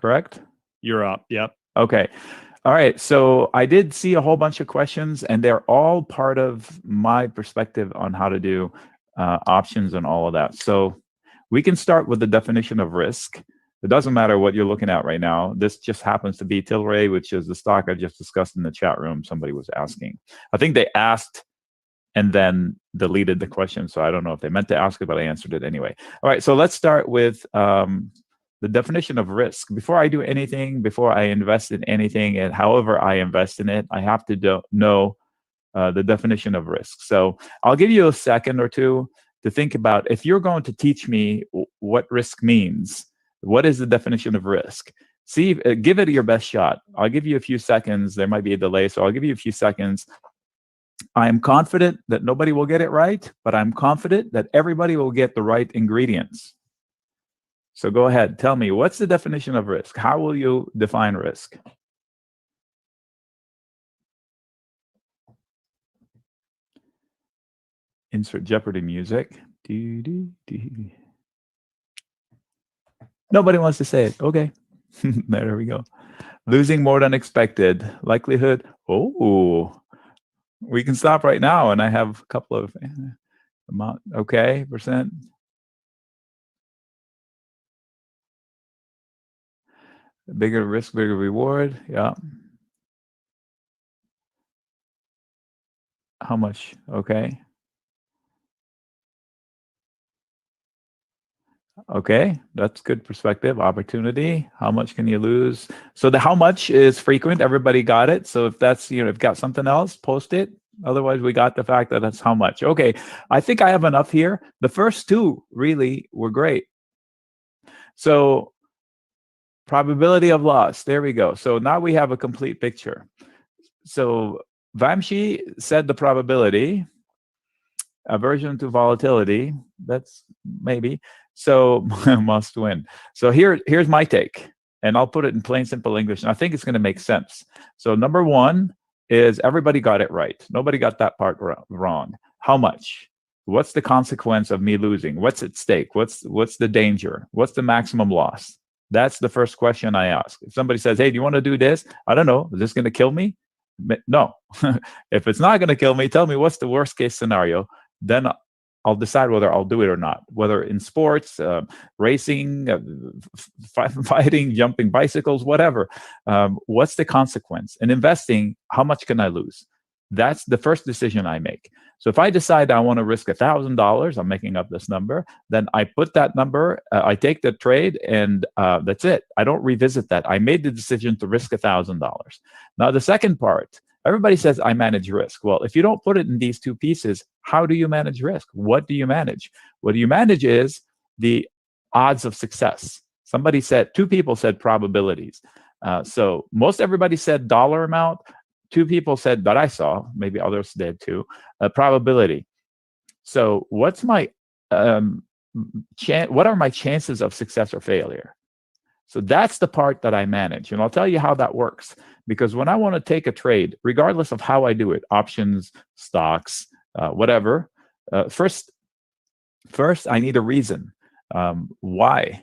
correct? You're up. Yep. Okay. All right. So I did see a whole bunch of questions, and they're all part of my perspective on how to do options and all of that. So we can start with the definition of risk. It doesn't matter what you're looking at right now. This just happens to be Tilray, which is the stock I just discussed in the chat room. Somebody was asking. I think they asked and then deleted the question. So I don't know if they meant to ask it, but I answered it anyway. All right. So let's start with the definition of risk. Before I do anything, before I invest in anything, and however I invest in it, I have to know the definition of risk. So I'll give you a second or two to think about, if you're going to teach me what risk means, what is the definition of risk? See, give it your best shot. I'll give you a few seconds. There might be a delay, so I'll give you a few seconds. I'm confident that nobody will get it right, but I'm confident that everybody will get the right ingredients. So go ahead, tell me, what's the definition of risk? How will you define risk? Insert Jeopardy music. Nobody wants to say it. Okay. There we go. Losing more than expected. Likelihood. Oh, we can stop right now, and I have a couple of amount. Okay, percent. Bigger risk, bigger reward. Yeah. How much? Okay. Okay, that's good perspective. Opportunity. How much can you lose? So the how much is frequent. Everybody got it. So if that's, if you've got something else, post it. Otherwise, we got the fact that that's how much. Okay, I think I have enough here. The first two really were great. So probability of loss. There we go. So now we have a complete picture. So Vamshi said the probability. Aversion to volatility. That's maybe. So must win. So here's my take, and I'll put it in plain, simple English, and I think it's going to make sense. So number one is everybody got it right. Nobody got that part wrong. How much? What's the consequence of me losing? What's at stake? What's the danger? What's the maximum loss? That's the first question I ask. If somebody says, hey, do you want to do this? I don't know. Is this going to kill me? No. If it's not going to kill me, tell me what's the worst case scenario. Then I'll decide whether I'll do it or not. Whether in sports, racing, fighting, jumping bicycles, whatever. What's the consequence? In investing, how much can I lose? That's the first decision I make. So if I decide I want to risk $1,000, I'm making up this number, then I put that number, I take the trade, and that's it. I don't revisit that. I made the decision to risk $1,000. Now, the second part, everybody says I manage risk. Well, if you don't put it in these two pieces, how do you manage risk? What do you manage? What you manage is the odds of success. Two people said probabilities. So most everybody said dollar amount. Two people said that I saw, maybe others did too, probability. So what's my what are my chances of success or failure? So that's the part that I manage. And I'll tell you how that works. Because when I want to take a trade, regardless of how I do it, options, stocks, whatever, first I need a reason. Why?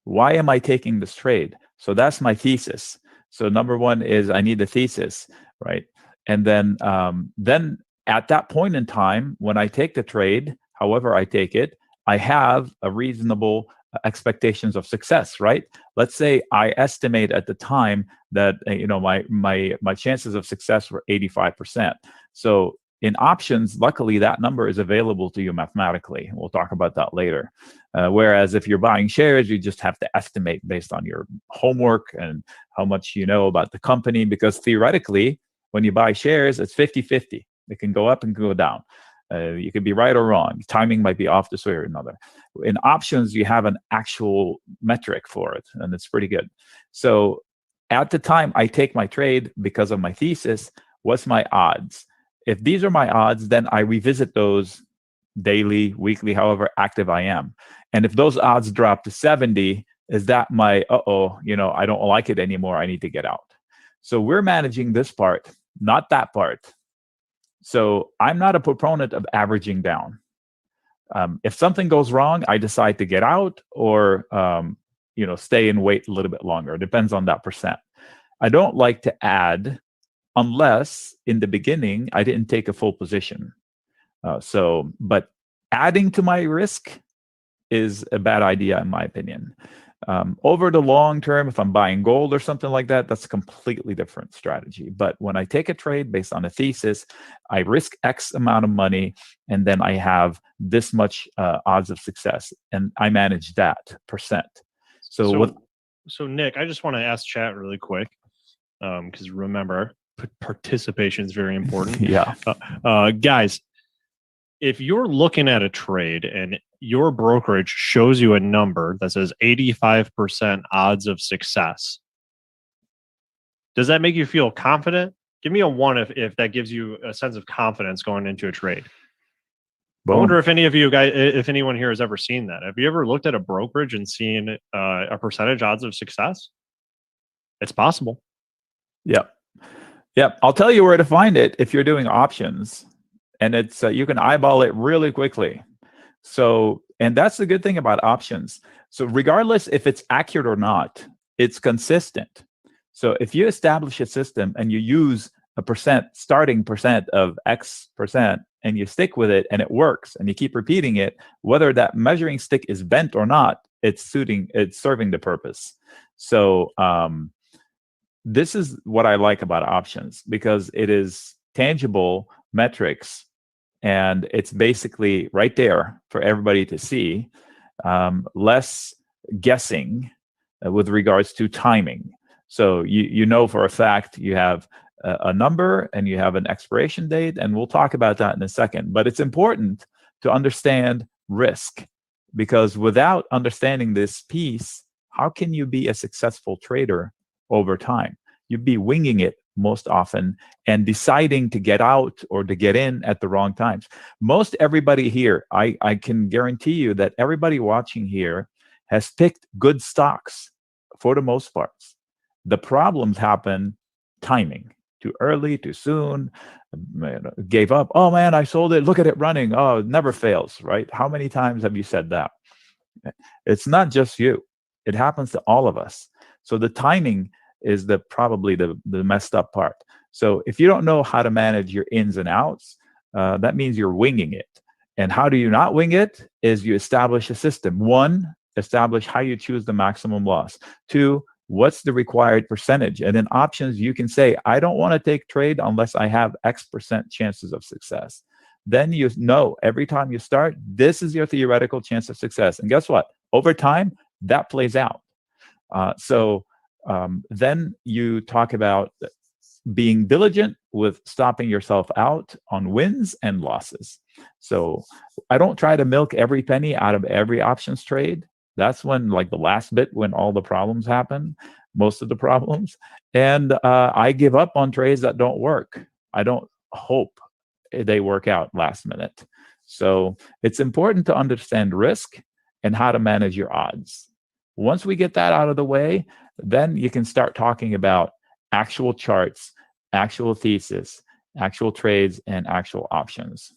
Why am I taking this trade? So that's my thesis. So number one is I need a thesis, right? And then at that point in time, when I take the trade, however I take it, I have a reasonable expectations of success, right? Let's say I estimate at the time that my chances of success were 85%. So in options, luckily that number is available to you mathematically. We'll talk about that later. Whereas if you're buying shares, you just have to estimate based on your homework and how much you know about the company, because theoretically, when you buy shares, it's 50-50. It can go up and go down. You could be right or wrong. Timing might be off this way or another. In options, you have an actual metric for it, and it's pretty good. So at the time I take my trade, because of my thesis, what's my odds? If these are my odds, then I revisit those daily, weekly, however active I am. And if those odds drop to 70, is that my, I don't like it anymore, I need to get out. So we're managing this part, not that part. So I'm not a proponent of averaging down. If something goes wrong, I decide to get out, or stay and wait a little bit longer. It depends on that percent. I don't like to add unless in the beginning I didn't take a full position. But adding to my risk is a bad idea in my opinion. Over the long term, if I'm buying gold or something like that, that's a completely different strategy. But when I take a trade based on a thesis, I risk X amount of money, and then I have this much odds of success, and I manage that percent. So Nick, I just want to ask chat really quick, because remember, participation is very important. Yeah. Guys, if you're looking at a trade and your brokerage shows you a number that says 85% odds of success, does that make you feel confident? Give me a 1 if that gives you a sense of confidence going into a trade. Boom. I wonder if any of you guys, if anyone here has ever seen that. Have you ever looked at a brokerage and seen a percentage odds of success? It's possible. Yep. I'll tell you where to find it if you're doing options. And it's you can eyeball it really quickly. So, and that's the good thing about options. So regardless if it's accurate or not, it's consistent. So if you establish a system and you use a starting percent of X percent and you stick with it and it works and you keep repeating it, whether that measuring stick is bent or not, it's serving the purpose. So this is what I like about options, because it is tangible metrics. And it's basically right there for everybody to see, less guessing with regards to timing. So you know for a fact you have a number and you have an expiration date, and we'll talk about that in a second. But it's important to understand risk, because without understanding this piece, how can you be a successful trader over time? You'd be winging it most often and deciding to get out or to get in at the wrong times. Most everybody here, I can guarantee you that everybody watching here has picked good stocks for the most part. The problems happen timing. Too early, too soon, gave up. Oh man, I sold it. Look at it running. Oh, it never fails, right? How many times have you said that? It's not just you. It happens to all of us. So the timing is probably the messed up part. So if you don't know how to manage your ins and outs, that means you're winging it. And how do you not wing it? Is you establish a system. 1, establish how you choose the maximum loss. 2, what's the required percentage? And in options, you can say, I don't want to take trade unless I have X% chances of success. Then you know every time you start, this is your theoretical chance of success. And guess what? Over time, that plays out. Then you talk about being diligent with stopping yourself out on wins and losses. So I don't try to milk every penny out of every options trade. That's when, like the last bit, when all the problems happen, most of the problems. And I give up on trades that don't work. I don't hope they work out last minute. So it's important to understand risk and how to manage your odds. Once we get that out of the way, then you can start talking about actual charts, actual thesis, actual trades, and actual options.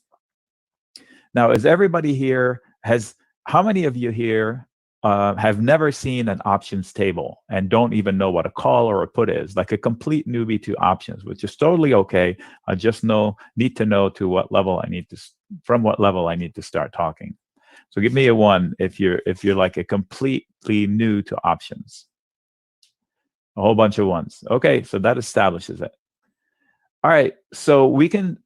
Now, is everybody here, how many of you here have never seen an options table and don't even know what a call or a put is? Like a complete newbie to options, which is totally okay. I just need to know from what level I need to start talking. So give me a 1 if you're like a completely new to options. A whole bunch of 1s. Okay, so that establishes it. All right, so we can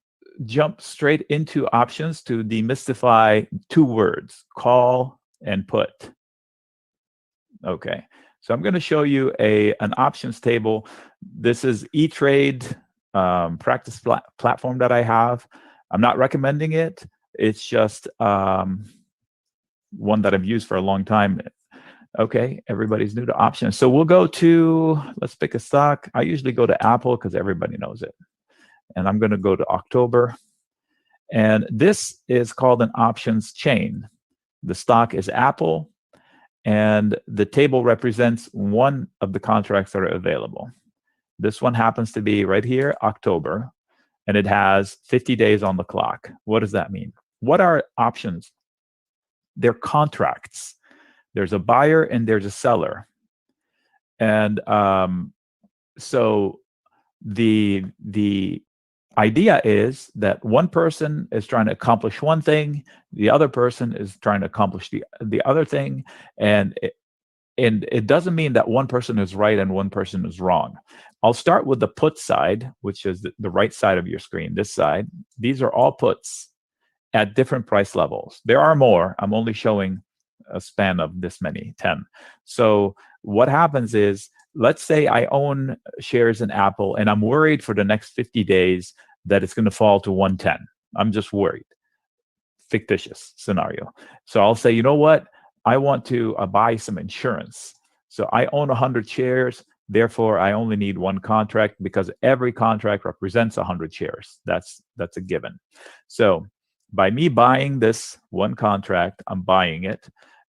jump straight into options to demystify 2 words, call and put. Okay, so I'm going to show you an options table. This is E-Trade practice platform that I have. I'm not recommending it. It's just one that I've used for a long time. Okay, everybody's new to options. So we'll go to, let's pick a stock. I usually go to Apple because everybody knows it. And I'm going to go to October. And this is called an options chain. The stock is Apple, and the table represents one of the contracts that are available. This one happens to be right here, October, and it has 50 days on the clock. What does that mean? What are options? They're contracts. There's a buyer and there's a seller. And so the idea is that one person is trying to accomplish one thing, the other person is trying to accomplish the other thing, and it doesn't mean that one person is right and one person is wrong. I'll start with the put side, which is the right side of your screen, this side. These are all puts at different price levels. There are more. I'm only showing a span of this many, 10. So what happens is, let's say I own shares in Apple and I'm worried for the next 50 days that it's going to fall to 110. I'm just worried. Fictitious scenario. So I'll say, you know what? I want to buy some insurance. So I own 100 shares. Therefore, I only need one contract because every contract represents 100 shares. That's a given. So by me buying this one contract, I'm buying it.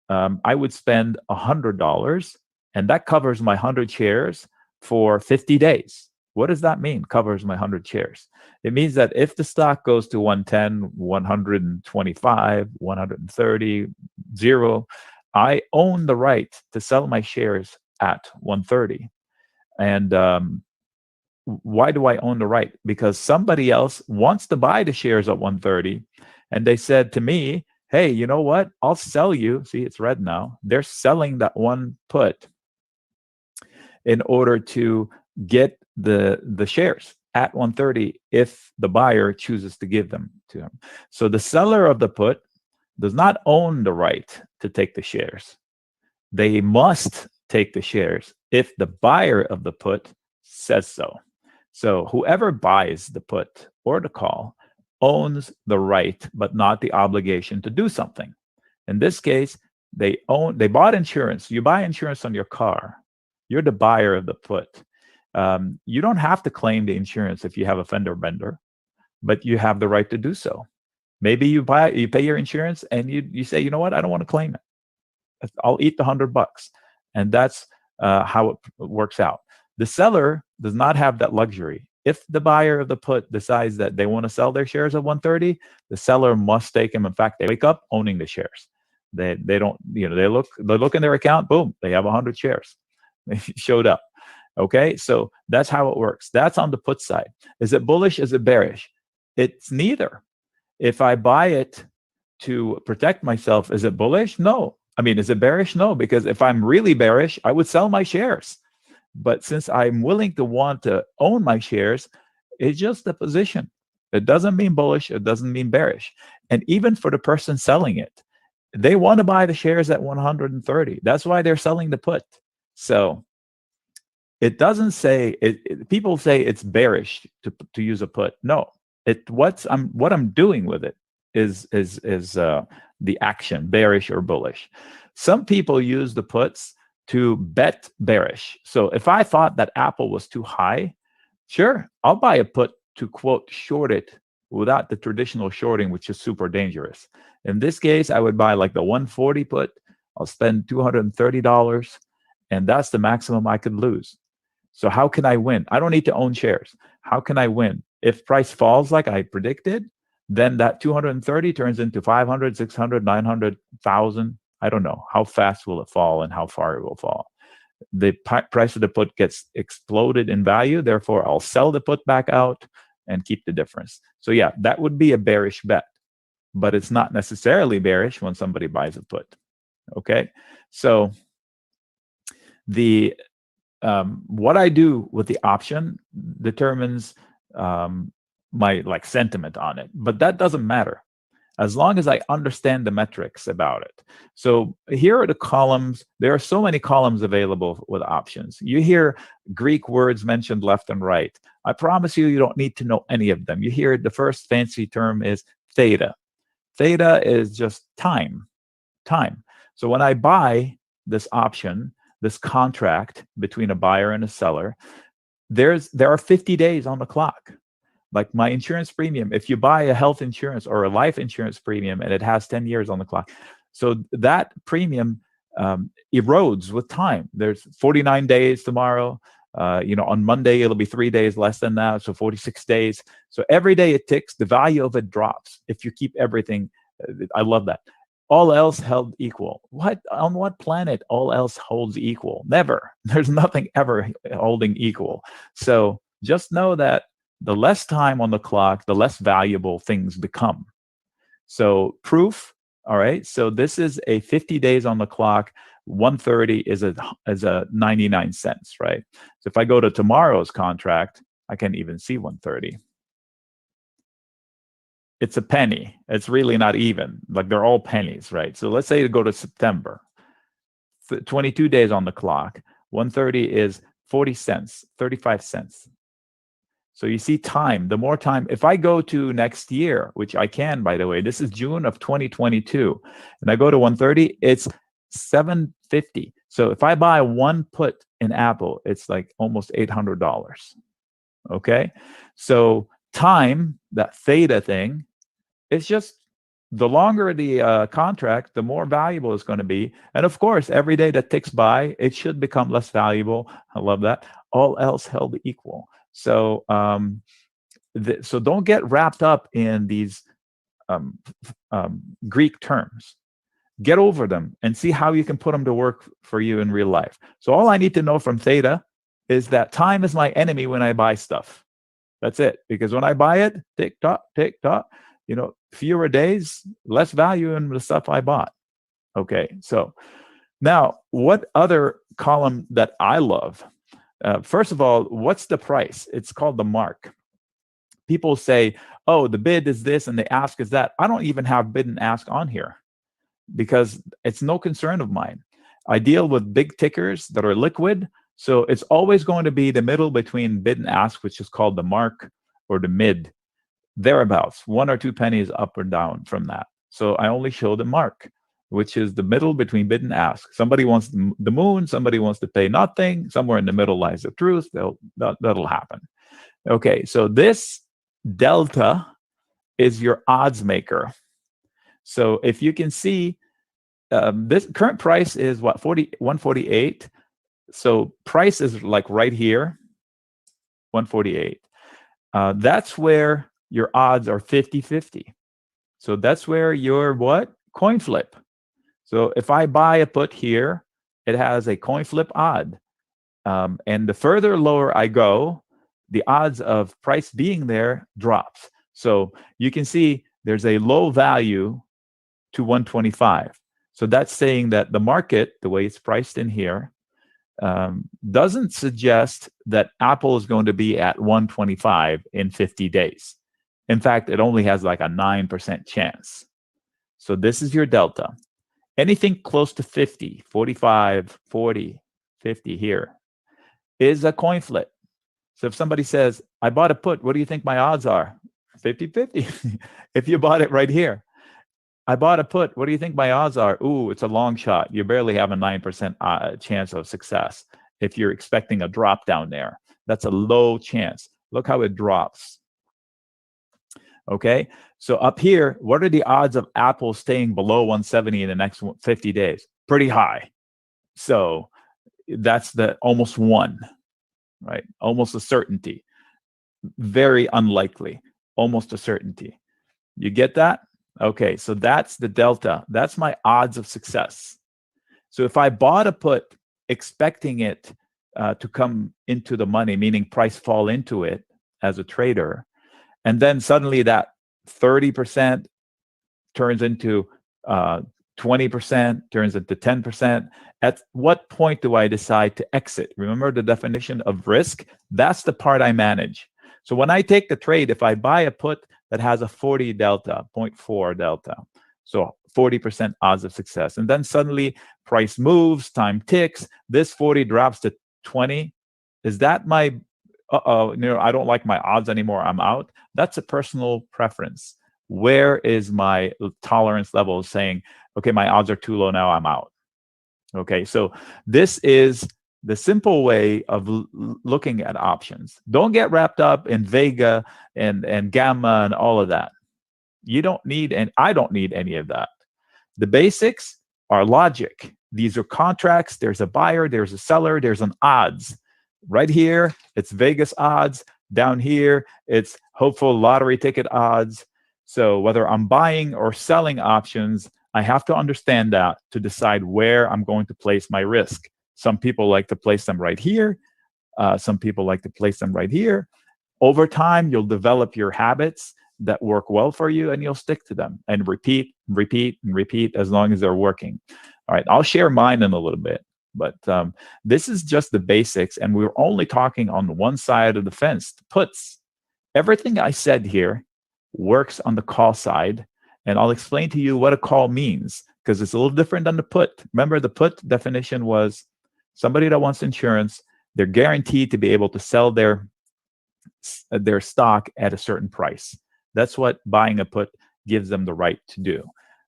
I would spend $100, and that covers my 100 shares for 50 days. What does that mean? Covers my 100 shares. It means that if the stock goes to 110, 125, 130, 0, I own the right to sell my shares at 130. And why do I own the right? Because somebody else wants to buy the shares at 130, and they said to me, hey, you know what? I'll sell you. See, it's red now. They're selling that one put in order to get the shares at 130 if the buyer chooses to give them to him. So the seller of the put does not own the right to take the shares. They must take the shares if the buyer of the put says so. So whoever buys the put or the call owns the right, but not the obligation to do something. In this case, they bought insurance. You buy insurance on your car. You're the buyer of the put. You don't have to claim the insurance if you have a fender bender, but you have the right to do so. Maybe you pay your insurance and you say, you know what, I don't want to claim it. I'll eat the $100, and that's how it works out. The seller does not have that luxury. If the buyer of the put decides that they want to sell their shares at 130, the seller must take them. In fact, they wake up owning the shares. They don't, they look in their account, boom, they have 100 shares. They showed up. Okay, so that's how it works. That's on the put side. Is it bullish? Is it bearish? It's neither. If I buy it to protect myself, is it bullish? No. I mean, is it bearish? No, because if I'm really bearish, I would sell my shares. But since I'm willing to want to own my shares, it's just a position. It doesn't mean bullish. It doesn't mean bearish. And even for the person selling it, they want to buy the shares at 130. That's why they're selling the put. So it doesn't say people say it's bearish to use a put. No, what I'm doing with it is the action, bearish or bullish. Some people use the puts to bet bearish. So if I thought that Apple was too high, sure, I'll buy a put to quote short it without the traditional shorting, which is super dangerous. In this case, I would buy like the 140 put. I'll spend $230, and that's the maximum I could lose. So how can I win? I don't need to own shares. How can I win? If price falls like I predicted, then that 230 turns into 500, 600, 900, 1,000. I don't know. How fast will it fall and how far it will fall? The price of the put gets exploded in value. Therefore, I'll sell the put back out and keep the difference. So yeah, that would be a bearish bet, but it's not necessarily bearish when somebody buys a put. Okay, so the what I do with the option determines my sentiment on it, but that doesn't matter as long as I understand the metrics about it. So here are the columns. There are so many columns available with options. You hear Greek words mentioned left and right. I promise you, you don't need to know any of them. You hear the first fancy term is theta. Theta is just time. So when I buy this option, this contract between a buyer and a seller, there are 50 days on the clock. Like my insurance premium, if you buy a health insurance or a life insurance premium and it has 10 years on the clock, so that premium erodes with time. There's 49 days tomorrow. On Monday, it'll be 3 days less than that, so 46 days. So every day it ticks, the value of it drops if you keep everything. I love that. all else held equal. What, on what planet all else holds equal? Never. There's nothing ever holding equal. So just know that the less time on the clock, the less valuable things become. So proof, all right. So this is a 50 days on the clock. 130 is a 99 cents, right? So if I go to tomorrow's contract, I can't even see 130. It's a penny. It's really not even. Like they're all pennies, right? So let's say you go to September. 22 days on the clock. 130 is 40 cents, 35 cents. So you see time, the more time, if I go to next year, which I can, by the way, this is June of 2022, and I go to 130, it's 750. So if I buy one put in Apple, it's like almost $800. Okay. So time, that theta thing, it's just the longer the contract, the more valuable it's going to be. And of course, every day that ticks by, it should become less valuable. I love that. All else held equal. So, so don't get wrapped up in these Greek terms. Get over them and see how you can put them to work for you in real life. So all I need to know from theta is that time is my enemy when I buy stuff. That's it. Because when I buy it, tick tock, fewer days, less value in the stuff I bought. Okay. So now, what other column that I love? First of all, what's the price? It's called the mark. People say, oh, the bid is this and the ask is that. I don't even have bid and ask on here because it's no concern of mine. I deal with big tickers that are liquid. So it's always going to be the middle between bid and ask, which is called the mark or the mid, thereabouts, 1 or 2 pennies up or down from that. So I only show the mark, which is the middle between bid and ask. Somebody wants the moon, somebody wants to pay nothing, somewhere in the middle lies the truth. That'll happen. Okay, so this delta is your odds maker. So if you can see, this current price is what, 148. So price is like right here, 148. That's where your odds are 50-50. So that's where your what? Coin flip. So if I buy a put here, it has a coin flip odd. And the further lower I go, the odds of price being there drops. So you can see there's a low value to 125. So that's saying that the market, the way it's priced in here, doesn't suggest that Apple is going to be at 125 in 50 days. In fact, it only has like a 9% chance. So this is your delta. Anything close to 50, 45, 40, 50 here is a coin flip. So if somebody says, I bought a put, what do you think my odds are? 50-50. If you bought it right here. I bought a put, what do you think my odds are? Ooh, it's a long shot. You barely have a 9% chance of success. If you're expecting a drop down there, that's a low chance. Look how it drops. Okay, so up here, what are the odds of Apple staying below 170 in the next 50 days? Pretty high. So that's the almost 1, right? Almost a certainty. Very unlikely. Almost a certainty. You get that? Okay, so that's the delta. That's my odds of success. So if I bought a put expecting it to come into the money, meaning price fall into it as a trader, and then suddenly that 30% turns into 20%, turns into 10%. At what point do I decide to exit? Remember the definition of risk? That's the part I manage. So when I take the trade, if I buy a put that has a 40 delta, 0.4 delta, so 40% odds of success, and then suddenly price moves, time ticks, this 40 drops to 20, is that my I don't like my odds anymore, I'm out? That's a personal preference. Where is my tolerance level saying, okay, my odds are too low now, I'm out? Okay, so this is the simple way of looking at options. Don't get wrapped up in Vega and Gamma and all of that. You don't need, and I don't need any of that. The basics are logic. These are contracts. There's a buyer, there's a seller, there's an odds. Right here, it's Vegas odds. Down here, it's hopeful lottery ticket odds. So whether I'm buying or selling options, I have to understand that to decide where I'm going to place my risk. Some people like to place them right here. Some people like to place them right here. Over time, you'll develop your habits that work well for you, and you'll stick to them and repeat, repeat, and repeat as long as they're working. All right, I'll share mine in a little bit, but this is just the basics, and we're only talking on one side of the fence, the puts. Everything I said here works on the call side, and I'll explain to you what a call means, because it's a little different than the put. Remember, the put definition was somebody that wants insurance, they're guaranteed to be able to sell their stock at a certain price. That's what buying a put gives them the right to do.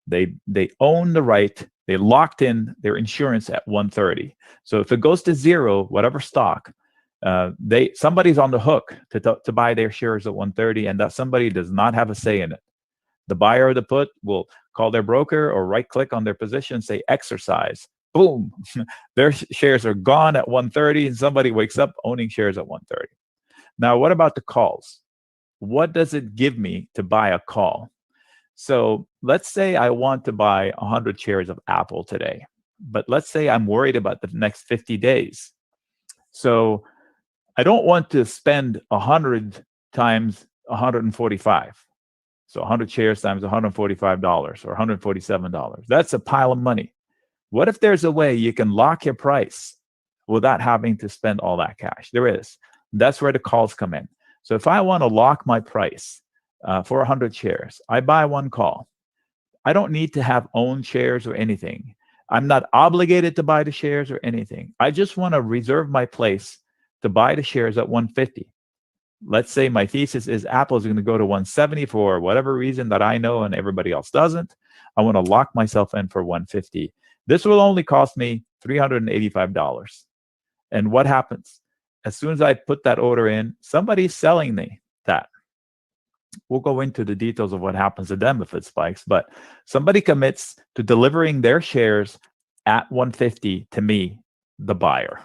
They own the right. They locked in their insurance at 130. So if it goes to zero, whatever stock, somebody's on the hook to buy their shares at 130, and that somebody does not have a say in it. The buyer of the put will call their broker or right-click on their position, say exercise. Boom, their shares are gone at 130, and somebody wakes up owning shares at 130. Now, what about the calls? What does it give me to buy a call? So let's say I want to buy 100 shares of Apple today, but let's say I'm worried about the next 50 days. So I don't want to spend 100 times 145. So 100 shares times $145 or $147. That's a pile of money. What if there's a way you can lock your price without having to spend all that cash? There is. That's where the calls come in. So if I want to lock my price for 100 shares, I buy one call. I don't need to have owned shares or anything. I'm not obligated to buy the shares or anything. I just want to reserve my place to buy the shares at 150. Let's say my thesis is Apple is going to go to 170 for whatever reason that I know and everybody else doesn't. I want to lock myself in for 150. This will only cost me $385. And what happens? As soon as I put that order in, somebody's selling me that. We'll go into the details of what happens to them if it spikes, but somebody commits to delivering their shares at 150 to me, the buyer.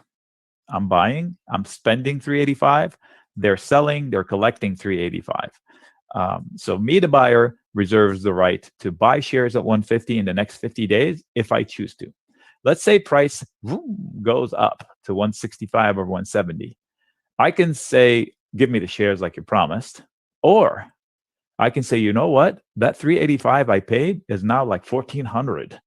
I'm buying, I'm spending $385. They're selling, they're collecting $385. So me, the buyer, reserves the right to buy shares at 150 in the next 50 days if I choose to. Let's say price goes up to 165 or 170. I can say, give me the shares like you promised. Or I can say, you know what? That 385 I paid is now like 1,400.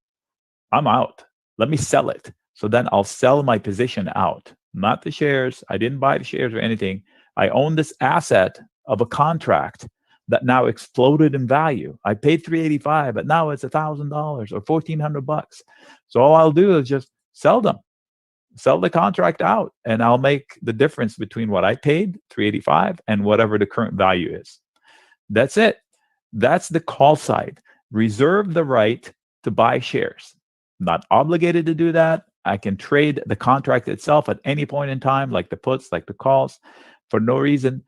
I'm out. Let me sell it. So then I'll sell my position out, not the shares. I didn't buy the shares or anything. I own this asset of a contract that now exploded in value. I paid 385, but now it's $1,000 or $1,400. So all I'll do is just sell them, sell the contract out, and I'll make the difference between what I paid, 385, and whatever the current value is. That's it. That's the call side. Reserve the right to buy shares. Not obligated to do that. I can trade the contract itself at any point in time, like the puts, like the calls, for no reason.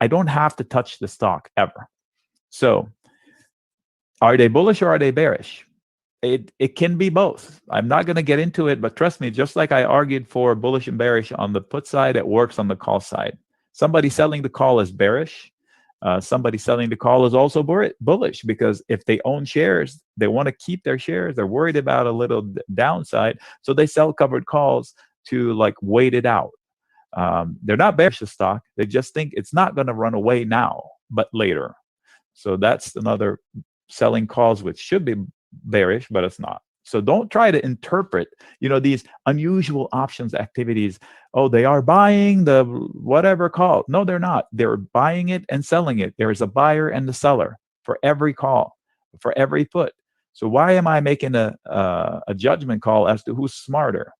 I don't have to touch the stock ever. So are they bullish or are they bearish? It can be both. I'm not going to get into it, but trust me, just like I argued for bullish and bearish on the put side, it works on the call side. Somebody selling the call is bearish. Somebody selling the call is also bullish, because if they own shares, they want to keep their shares. They're worried about a little downside. So they sell covered calls to like wait it out. They're not bearish the stock. They just think it's not going to run away now, but later. So that's another selling calls, which should be bearish, but it's not. So don't try to interpret, these unusual options activities. Oh, they are buying the whatever call. No, they're not. They're buying it and selling it. There is a buyer and the seller for every call, for every put. So why am I making a judgment call as to who's smarter?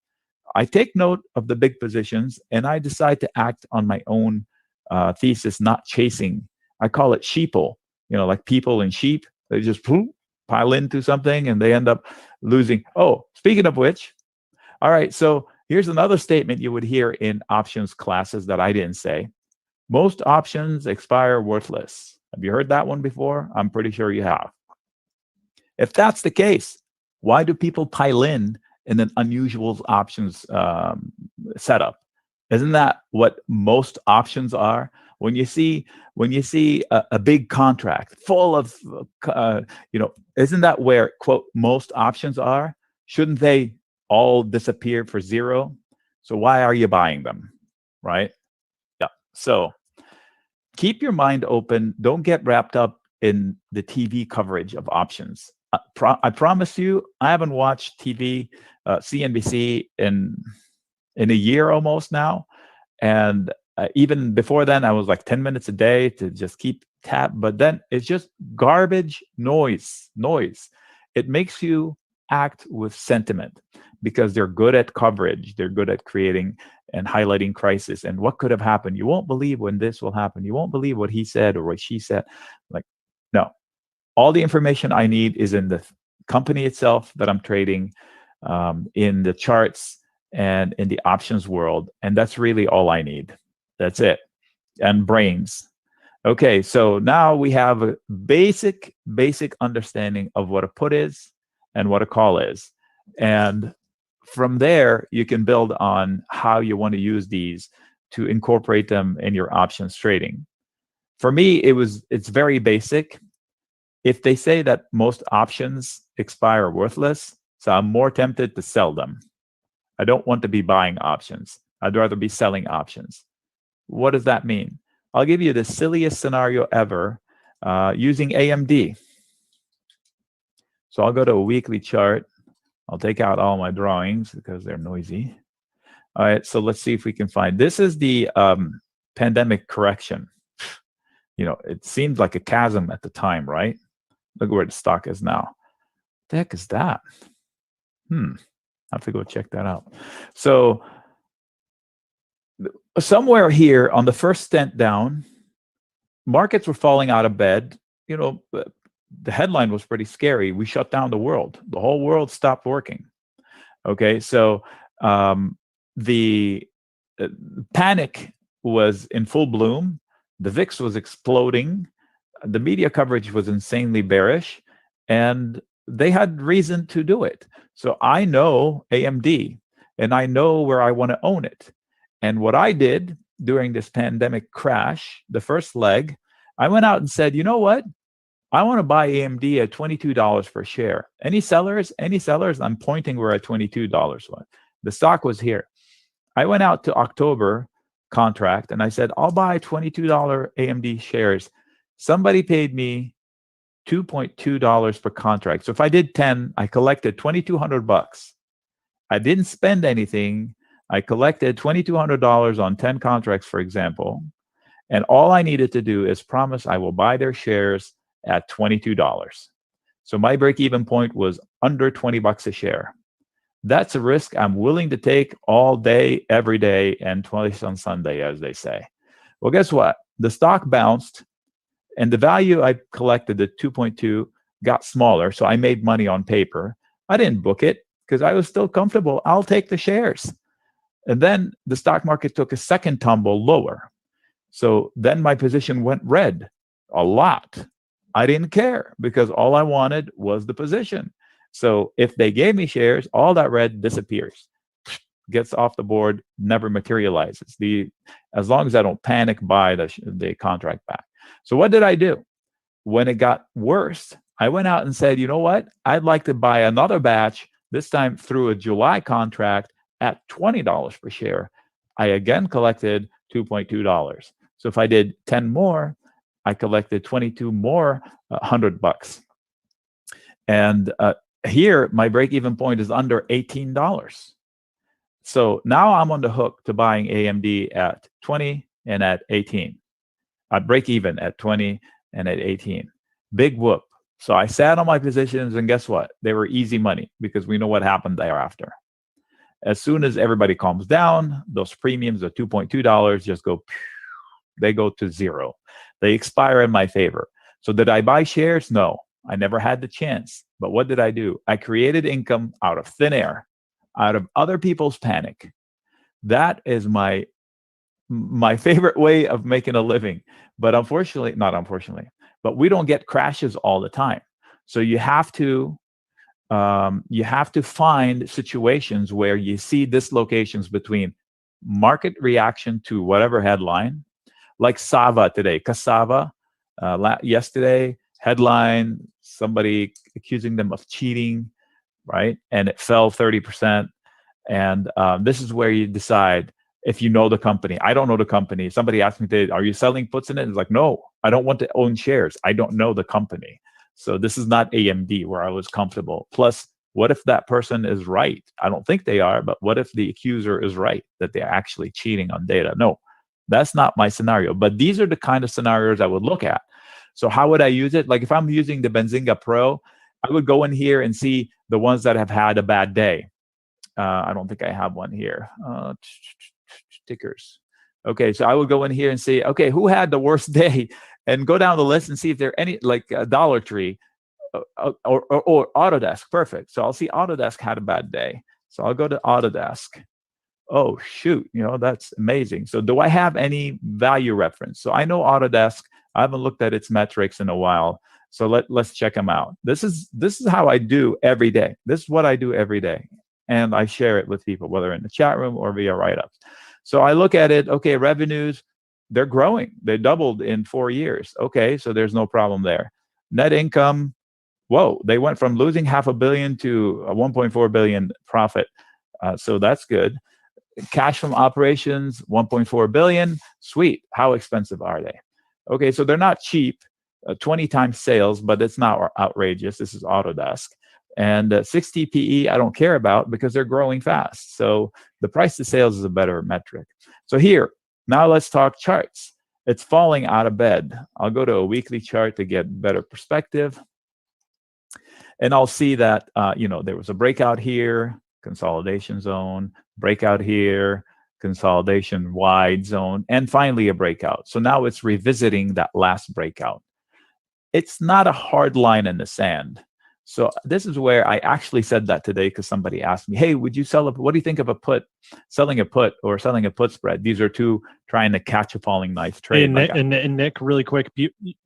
I take note of the big positions and I decide to act on my own thesis, not chasing. I call it sheeple, like people and sheep. They just pile into something and they end up losing. Oh, speaking of which, all right, so here's another statement you would hear in options classes that I didn't say. Most options expire worthless. Have you heard that one before? I'm pretty sure you have. If that's the case, why do people pile in an unusual options setup? Isn't that what most options are? When you see a big contract full of, isn't that where, quote, most options are? Shouldn't they all disappear for zero? So why are you buying them, right? Yeah. So keep your mind open. Don't get wrapped up in the TV coverage of options. I promise you, I haven't watched TV, CNBC in a year almost now. And even before then, I was like 10 minutes a day to just keep tab. But then it's just garbage noise. It makes you act with sentiment because they're good at coverage. They're good at creating and highlighting crisis and what could have happened. You won't believe when this will happen. You won't believe what he said or what she said. Like, no. All the information I need is in the company itself that I'm trading, in the charts, and in the options world. And that's really all I need. That's it. And brains. Okay, so now we have a basic understanding of what a put is and what a call is. And from there, you can build on how you want to use these to incorporate them in your options trading. For me, it's very basic. If they say that most options expire worthless, so I'm more tempted to sell them. I don't want to be buying options. I'd rather be selling options. What does that mean? I'll give you the silliest scenario ever using AMD. So I'll go to a weekly chart. I'll take out all my drawings because they're noisy. All right, so let's see if we can find. This is the pandemic correction. It seemed like a chasm at the time, right? Look where the stock is now. What the heck is that? I have to go check that out. So somewhere here on the first stent down, markets were falling out of bed. The headline was pretty scary. We shut down the world. The whole world stopped working. Okay, so the panic was in full bloom. The VIX was exploding. The media coverage was insanely bearish, and they had reason to do it. So I know AMD, and I know where I want to own it. And what I did during this pandemic crash, the first leg, I went out and said, you know what? I want to buy AMD at $22 per share. Any sellers? I'm pointing where at $22 was. The stock was here. I went out to October contract and I said, I'll buy $22 AMD shares. Somebody paid me $2.2 per contract. So if I did 10, I collected $2,200. I didn't spend anything. I collected $2,200 on 10 contracts, for example. And all I needed to do is promise I will buy their shares at $22. So my break-even point was under $20 a share. That's a risk I'm willing to take all day, every day, and twice on Sunday, as they say. Well, guess what? The stock bounced, and the value I collected, the 2.2, got smaller, so I made money on paper. I didn't book it because I was still comfortable. I'll take the shares. And then the stock market took a second tumble lower. So then my position went red a lot. I didn't care because all I wanted was the position. So if they gave me shares, all that red disappears, gets off the board, never materializes. As long as I don't panic, buy the contract back. So what did I do? When it got worse, I went out and said, you know what? I'd like to buy another batch, this time through a July contract at $20 per share. I again collected $2.2. So if I did 10 more, I collected 22 more, $100. And here, my break-even point is under $18. So now I'm on the hook to buying AMD at 20 and at 18. I break even at 20 and at 18. Big whoop. So I sat on my positions, and guess what? They were easy money because we know what happened thereafter. As soon as everybody calms down, those premiums of $2.2 just go, they go to zero. They expire in my favor. So did I buy shares? No, I never had the chance. But what did I do? I created income out of thin air, out of other people's panic. That is my favorite way of making a living. But but we don't get crashes all the time. So you have to find situations where you see dislocations between market reaction to whatever headline Like Sava today, Cassava, yesterday, headline, somebody accusing them of cheating, right? And it fell 30%. And this is where you decide if you know the company. I don't know the company. Somebody asked me today, are you selling puts in it? It's like, no, I don't want to own shares. I don't know the company. So this is not AMD where I was comfortable. Plus, what if that person is right? I don't think they are, but what if the accuser is right, that they're actually cheating on data? No, that's not my scenario. But these are the kind of scenarios I would look at. So how would I use it? Like if I'm using the Benzinga Pro, I would go in here and see the ones that have had a bad day. I don't think I have one here. Tickers. Okay, so I would go in here and see, okay, who had the worst day? And go down the list and see if there are any, like Dollar Tree or Autodesk. Perfect. So I'll see Autodesk had a bad day. So I'll go to Autodesk. Oh, shoot, that's amazing. So do I have any value reference? So I know Autodesk. I haven't looked at its metrics in a while. So let's check them out. This is how I do every day. This is what I do every day. And I share it with people, whether in the chat room or via write-ups. So I look at it, okay, revenues, they're growing. They doubled in 4 years. Okay, so there's no problem there. Net income, whoa, they went from losing $500 million to a 1.4 billion profit. So that's good. Cash from operations, 1.4 billion. Sweet. How expensive are they? Okay, so they're not cheap. 20 times sales, but it's not outrageous. This is Autodesk. And 60 PE, I don't care about because they're growing fast. So the price to sales is a better metric. So here, now let's talk charts. It's falling out of bed. I'll go to a weekly chart to get better perspective. And I'll see that, there was a breakout here, consolidation zone, breakout here, consolidation wide zone, and finally a breakout. So now it's revisiting that last breakout. It's not a hard line in the sand. So this is where I actually said that today because somebody asked me, hey, would you sell what do you think of a put, selling a put or selling a put spread? These are two trying to catch a falling knife trade. And Nick, really quick,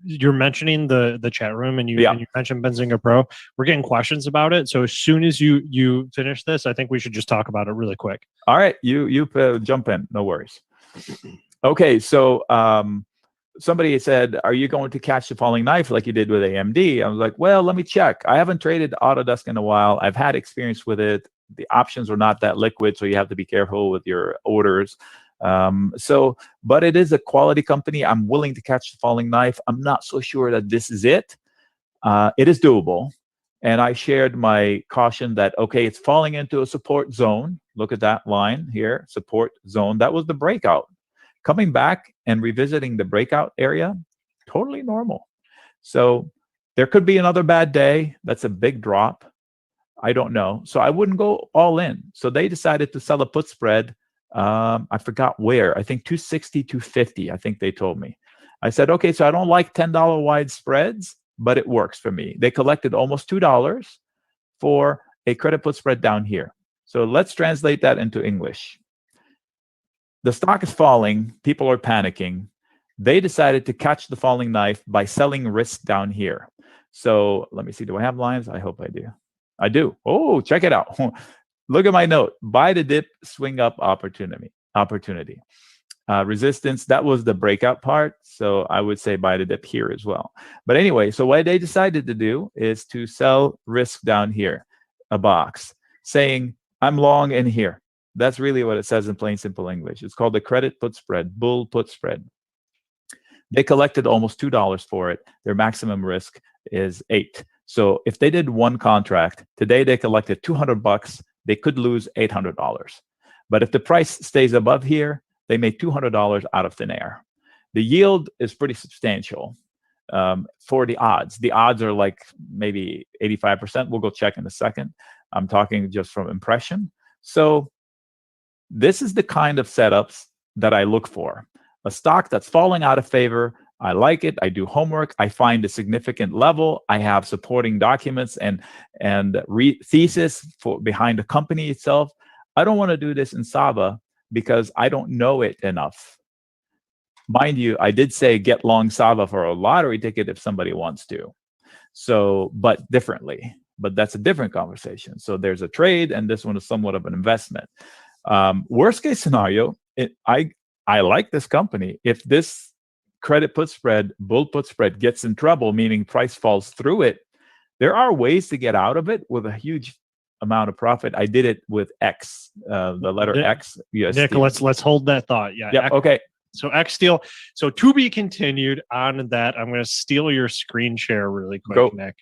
you're mentioning the chat room and you mentioned Benzinga Pro. We're getting questions about it. So as soon as you finish this, I think we should just talk about it really quick. All right, you jump in, no worries. Okay, so somebody said, are you going to catch the falling knife like you did with AMD? I was like, well, let me check. I haven't traded Autodesk in a while. I've had experience with it. The options are not that liquid, so you have to be careful with your orders. But it is a quality company. I'm willing to catch the falling knife. I'm not so sure that this is it. It is doable. And I shared my caution that, okay, it's falling into a support zone. Look at that line here, support zone. That was the breakout. Coming back and revisiting the breakout area, totally normal. So there could be another bad day. That's a big drop. I don't know. So I wouldn't go all in. So they decided to sell a put spread. I forgot where. I think 260, 250, I think they told me. I said, okay, so I don't like $10 wide spreads, but it works for me. They collected almost $2 for a credit put spread down here. So let's translate that into English. The stock is falling. People are panicking. They decided to catch the falling knife by selling risk down here. So let me see. Do I have lines? I hope I do. I do. Oh, check it out. Look at my note. Buy the dip, swing up opportunity. Resistance, that was the breakout part. So I would say buy the dip here as well. But anyway, so what they decided to do is to sell risk down here, a box, saying, I'm long in here. That's really what it says in plain, simple English. It's called the credit put spread, bull put spread. They collected almost $2 for it. Their maximum risk is $8. So if they did one contract, today they collected $200. They could lose $800. But if the price stays above here, they made $200 out of thin air. The yield is pretty substantial for the odds. The odds are like maybe 85%. We'll go check in a second. I'm talking just from impression. So this is the kind of setups that I look for. A stock that's falling out of favor. I like it. I do homework. I find a significant level. I have supporting documents and thesis behind the company itself. I don't want to do this in Sava because I don't know it enough. Mind you, I did say get long Sava for a lottery ticket if somebody wants to. So, but differently. But that's a different conversation. So there's a trade, and this one is somewhat of an investment. Worst case scenario, I like this company. If this credit put spread, bull put spread gets in trouble, meaning price falls through it, there are ways to get out of it with a huge amount of profit. I did it with X, the letter X USD. Nick, let's hold that thought. Yeah. Yep. Okay. So X deal. So to be continued on that. I'm going to steal your screen share really quick, Go. Nick.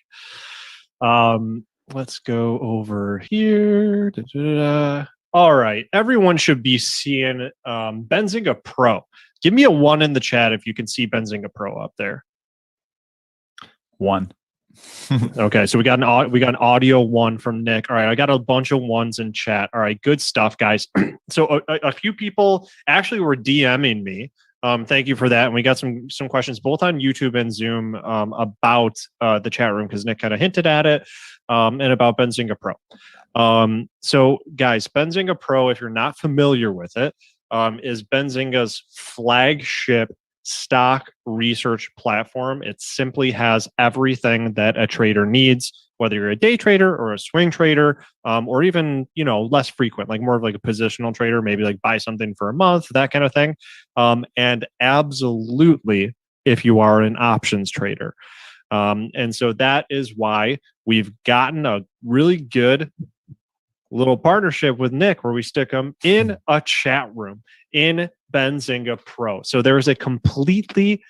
Let's go over here. All right. Everyone should be seeing Benzinga Pro. Give me a 1 in the chat if you can see Benzinga Pro up there. 1. Okay, so we got an audio 1 from Nick. All right, I got a bunch of 1s in chat. All right, good stuff, guys. So a few people actually were DMing me. Thank you for that. And we got some questions both on YouTube and Zoom about the chat room because Nick kind of hinted at it, and about Benzinga Pro. So guys, Benzinga Pro, if you're not familiar with it, is Benzinga's flagship stock research platform. It simply has everything that a trader needs, whether you're a day trader or a swing trader, or even, less frequent, like more of like a positional trader, maybe like buy something for a month, that kind of thing. And absolutely, if you are an options trader. And so that is why we've gotten a really good little partnership with Nick where we stick them in a chat room in Benzinga Pro. So there is a completely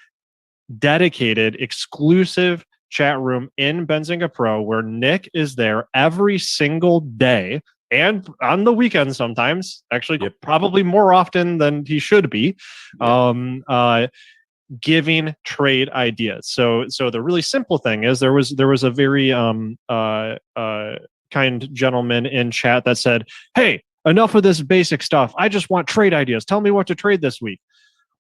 dedicated, exclusive chat room in Benzinga Pro where Nick is there every single day and on the weekend sometimes, actually probably more often than he should be, giving trade ideas. So the really simple thing is there was a very kind gentleman in chat that said, "Hey, enough of this basic stuff. I just want trade ideas. Tell me what to trade this week."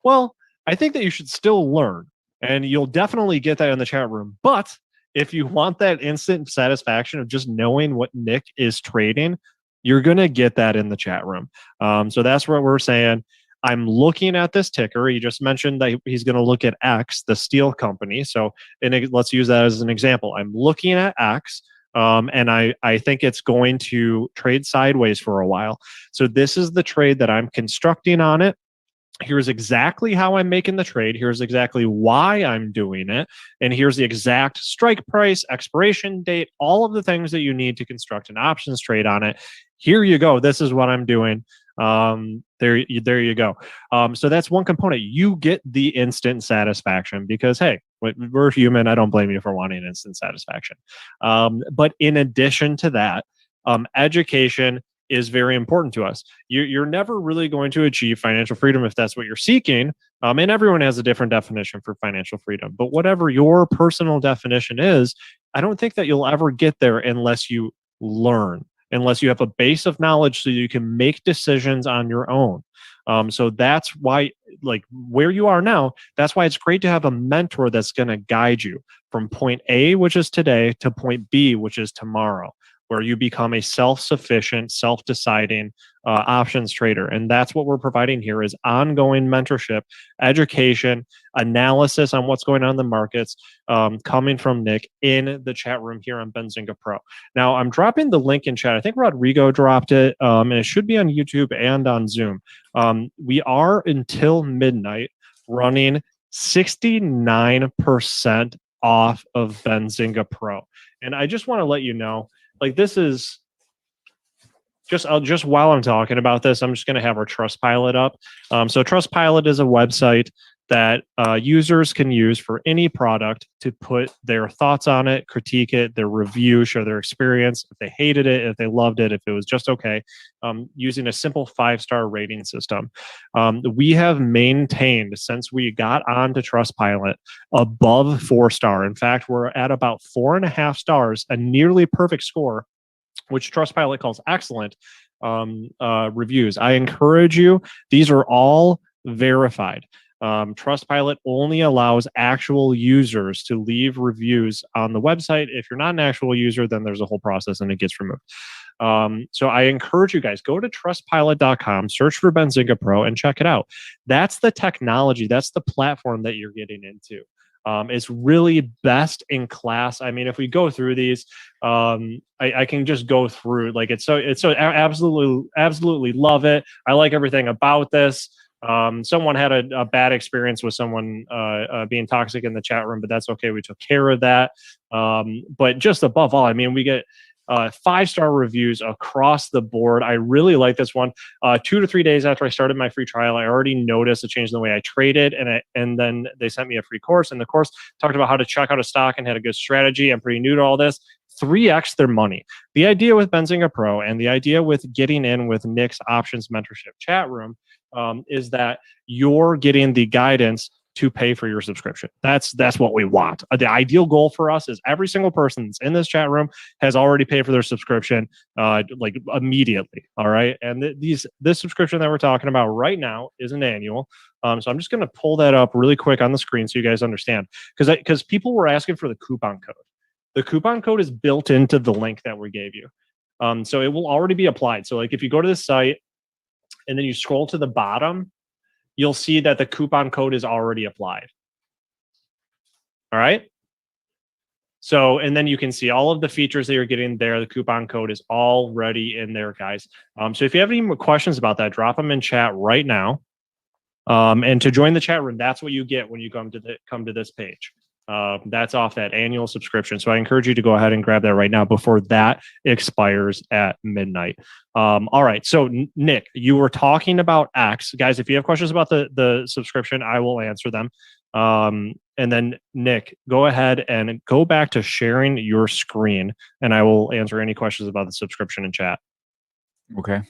Well, I think that you should still learn, and you'll definitely get that in the chat room. But if you want that instant satisfaction of just knowing what Nick is trading, you're going to get that in the chat room. So that's what we're saying. I'm looking at this ticker. He just mentioned that he's going to look at X, the steel company. So let's use that as an example. I'm looking at X. And I think it's going to trade sideways for a while. So this is the trade that I'm constructing on it. Here's exactly how I'm making the trade. Here's exactly why I'm doing it. And here's the exact strike price, expiration date, all of the things that you need to construct an options trade on it. Here you go. This is what I'm doing. There you go. So that's one component. You get the instant satisfaction because, hey, we're human. I don't blame you for wanting instant satisfaction. But in addition to that, education is very important to us. You're never really going to achieve financial freedom if that's what you're seeking. And everyone has a different definition for financial freedom. But whatever your personal definition is, I don't think that you'll ever get there unless you learn, unless you have a base of knowledge so you can make decisions on your own. So that's why, like where you are now, that's why it's great to have a mentor that's going to guide you from point A, which is today, to point B, which is tomorrow, where you become a self-sufficient, self-deciding options trader. And that's what we're providing here is ongoing mentorship, education, analysis on what's going on in the markets, coming from Nick in the chat room here on Benzinga Pro. Now, I'm dropping the link in chat. I think Rodrigo dropped it, and it should be on YouTube and on Zoom. We are until midnight running 69% off of Benzinga Pro. And I just want to let you know, like this is just while I'm talking about this, I'm just going to have our Trustpilot up. So Trustpilot is a website that users can use for any product to put their thoughts on it, critique it, their review, share their experience, if they hated it, if they loved it, if it was just okay, using a simple 5-star rating system. We have maintained, since we got onto Trustpilot, above 4-star. In fact, we're at about 4.5 stars, a nearly perfect score, which Trustpilot calls excellent reviews. I encourage you, these are all verified. Trustpilot only allows actual users to leave reviews on the website. If you're not an actual user, then there's a whole process and it gets removed. So I encourage you guys, go to trustpilot.com, search for Benzinga Pro and check it out. That's the technology. That's the platform that you're getting into. It's really best in class. I mean, if we go through these, I can just go through, like, it's so absolutely love it. I like everything about this. Someone had a bad experience with someone being toxic in the chat room, but that's okay. We took care of that. But just above all, I mean, we get 5-star reviews across the board. I really like this one. 2 to 3 days after I started my free trial, I already noticed a change in the way I traded, and then they sent me a free course. And the course talked about how to check out a stock and had a good strategy. I'm pretty new to all this. 3x their money. The idea with Benzinga Pro and the idea with getting in with Nic's Options Mentorship chat room is that you're getting the guidance to pay for your subscription. That's what we want. The ideal goal for us is every single person that's in this chat room has already paid for their subscription like immediately. All right. And this subscription that we're talking about right now is an annual. So I'm just going to pull that up really quick on the screen so you guys understand, because people were asking for the coupon code. The coupon code is built into the link that we gave you. So it will already be applied. So like if you go to the site and then you scroll to the bottom, you'll see that the coupon code is already applied. All right. So, and then you can see all of the features that you're getting there. The coupon code is already in there, guys. So if you have any more questions about that, drop them in chat right now. And to join the chat room, that's what you get when you come to this page. That's off that annual subscription. So I encourage you to go ahead and grab that right now before that expires at midnight. All right. So Nic, you were talking about X. Guys, if you have questions about the subscription, I will answer them. And then Nic, go ahead and go back to sharing your screen and I will answer any questions about the subscription in chat. Okay.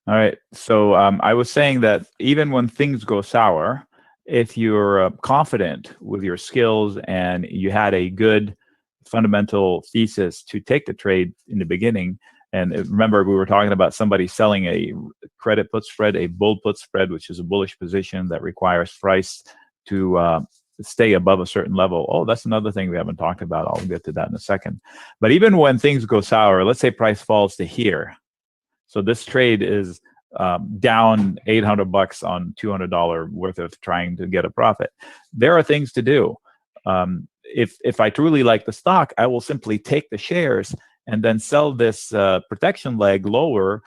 All right. So I was saying that even when things go sour, if you're confident with your skills and you had a good fundamental thesis to take the trade in the beginning, and remember we were talking about somebody selling a credit put spread, a bull put spread, which is a bullish position that requires price to stay above a certain level. Oh, that's another thing we haven't talked about. I'll get to that in a second. But even when things go sour, let's say price falls to here. So this trade is down $800 on $200 worth of trying to get a profit. There are things to do. If I truly like the stock, I will simply take the shares and then sell this protection leg lower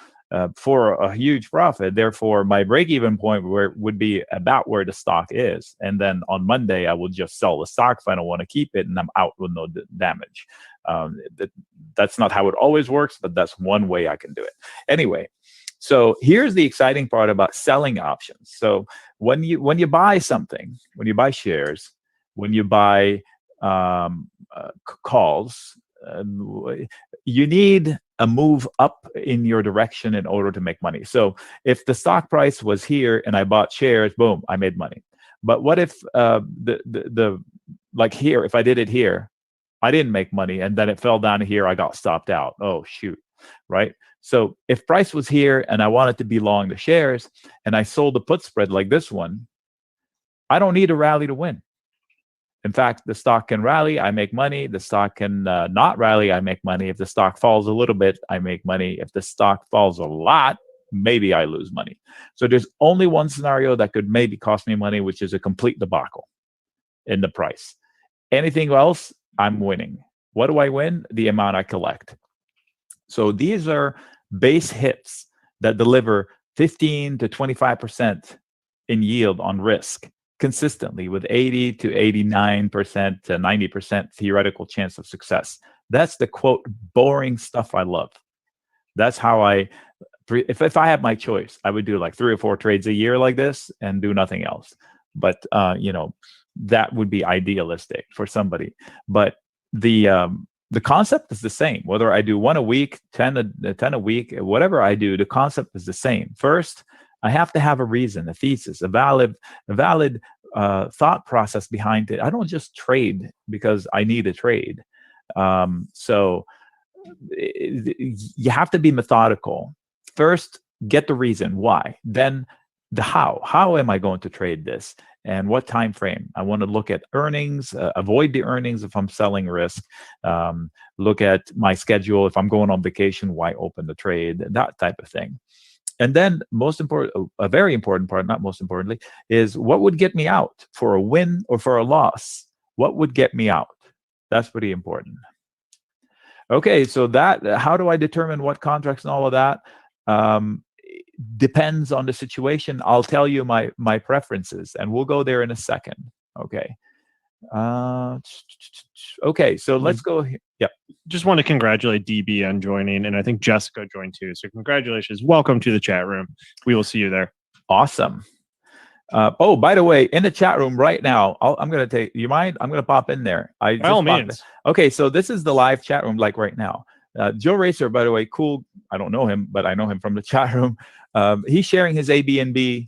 for a huge profit. Therefore, my break-even point would be about where the stock is. And then on Monday, I will just sell the stock if I don't want to keep it, and I'm out with no damage. That's not how it always works, but that's one way I can do it. Anyway. So here's the exciting part about selling options. So when you buy something, when you buy shares, when you buy calls, you need a move up in your direction in order to make money. So if the stock price was here and I bought shares, boom, I made money. But what if like here, if I did it here, I didn't make money, and then it fell down here, I got stopped out. Oh shoot, right? So if price was here and I wanted to be long the shares and I sold a put spread like this one, I don't need a rally to win. In fact, the stock can rally, I make money. The stock can not rally, I make money. If the stock falls a little bit, I make money. If the stock falls a lot, maybe I lose money. So there's only one scenario that could maybe cost me money, which is a complete debacle in the price. Anything else, I'm winning. What do I win? The amount I collect. So these are base hits that deliver 15 to 25% in yield on risk consistently with 80 to 89% to 90% theoretical chance of success. That's the quote boring stuff I love. That's how if I had my choice, I would do like 3 or 4 trades a year like this and do nothing else. But that would be idealistic for somebody. But the concept is the same. Whether I do 1 a week, 10 a week, whatever I do, the concept is the same. First, I have to have a reason, a thesis, a valid thought process behind it. I don't just trade because I need a trade. So you have to be methodical. First, get the reason why. Then the how. How am I going to trade this? And what time frame? I want to look at earnings, avoid the earnings if I'm selling risk, look at my schedule. If I'm going on vacation, why open the trade? That type of thing. And then most important, a very important part, not most importantly, is what would get me out for a win or for a loss? What would get me out? That's pretty important. Okay, so how do I determine what contracts and all of that? depends on the situation. I'll tell you my preferences, and we'll go there in a second. Okay. Okay, so let's go here. Yep. Just want to congratulate DB on joining, and I think Jessica joined too. So congratulations. Welcome to the chat room. We will see you there. Awesome. Oh, by the way, in the chat room right now, I'm going to take, you mind? I'm going to pop in there. By all means. Okay, so this is the live chat room like right now. Joe Racer, by the way, cool. I don't know him, but I know him from the chat room. He's sharing his Airbnb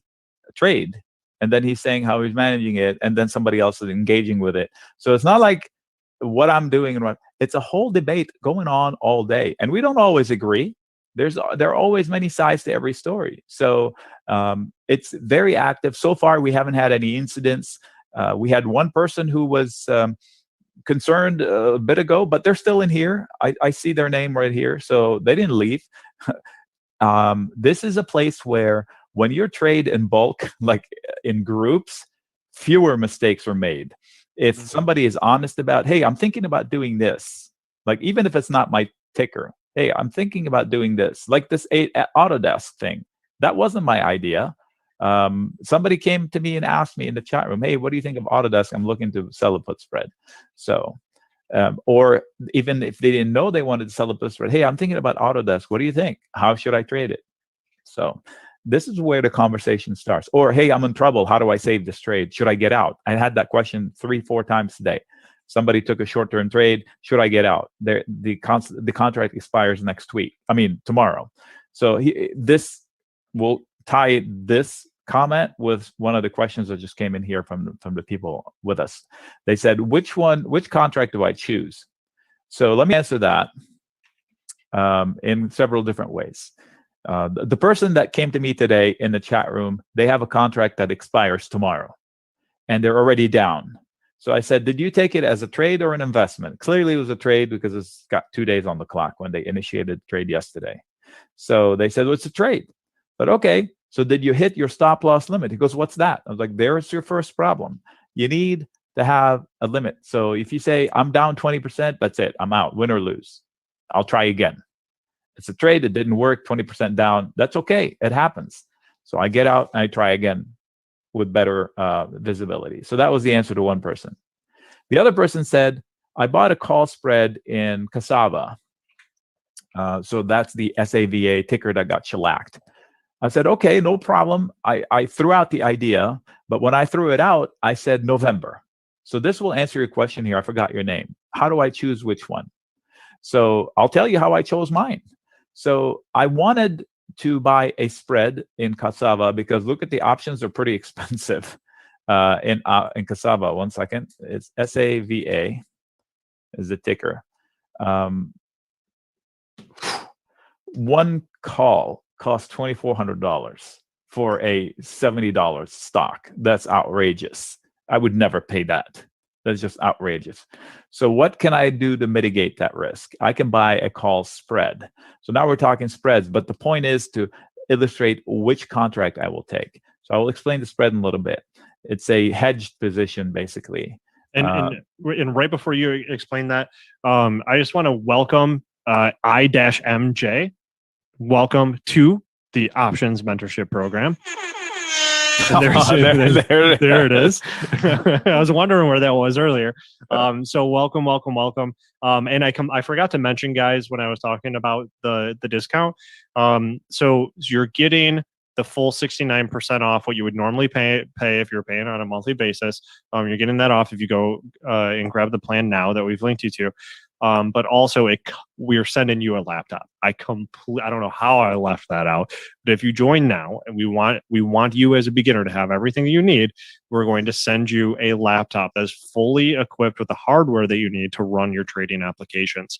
trade, and then he's saying how he's managing it, and then somebody else is engaging with it. So it's not like what I'm doing, and it's a whole debate going on all day, and we don't always agree. There are always many sides to every story. So it's very active. So far, we haven't had any incidents. We had one person who was concerned a bit ago, but they're still in here. I see their name right here, so they didn't leave. This is a place where when you trade in bulk, like in groups, fewer mistakes are made. If somebody is honest about, hey, I'm thinking about doing this, like even if it's not my ticker, hey, I'm thinking about doing this, like this Autodesk thing. That wasn't my idea. Somebody came to me and asked me in the chat room, hey, what do you think of Autodesk? I'm looking to sell a put spread. So, or even if they didn't know they wanted to sell a put spread, hey, I'm thinking about Autodesk. What do you think? How should I trade it? So this is where the conversation starts. Or, hey, I'm in trouble. How do I save this trade? Should I get out? I had that question 3-4 times today. Somebody took a short-term trade. Should I get out? The contract expires next week. I mean, tomorrow. So this will tie this comment with one of the questions that just came in here from the people with us. They said, which contract do I choose? So let me answer that in several different ways. The person that came to me today in the chat room, they have a contract that expires tomorrow, and they're already down. So I said, did you take it as a trade or an investment? Clearly it was a trade because it's got 2 days on the clock when they initiated the trade yesterday. So they said, well, it's a trade. But okay, so did you hit your stop loss limit? He goes, what's that? I was like, there's your first problem. You need to have a limit. So if you say, I'm down 20%, that's it. I'm out, win or lose. I'll try again. It's a trade. It didn't work, 20% down. That's okay. It happens. So I get out and I try again with better visibility. So that was the answer to one person. The other person said, I bought a call spread in Cassava. So that's the SAVA ticker that got shellacked. I said, okay, no problem. I threw out the idea, but when I threw it out, I said November. So this will answer your question here. I forgot your name. How do I choose which one? So I'll tell you how I chose mine. So I wanted to buy a spread in Cassava because look at the options are pretty expensive in Cassava. 1 second. It's SAVA is the ticker. One call costs $2,400 for a $70 stock. That's outrageous. I would never pay that. That's just outrageous. So what can I do to mitigate that risk? I can buy a call spread. So now we're talking spreads, but the point is to illustrate which contract I will take. So I will explain the spread in a little bit. It's a hedged position, basically. And right before you explain that, I just want to welcome I-MJ. Welcome to the Options Mentorship Program. There it is. I was wondering where that was earlier. So welcome. And I forgot to mention, guys, when I was talking about the discount. So you're getting the full 69% off what you would normally pay if you're paying on a monthly basis. You're getting that off if you go and grab the plan now that we've linked you to. But also we're sending you a laptop. I don't know how I left that out, but if you join now and we want you as a beginner to have everything that you need, we're going to send you a laptop that's fully equipped with the hardware that you need to run your trading applications.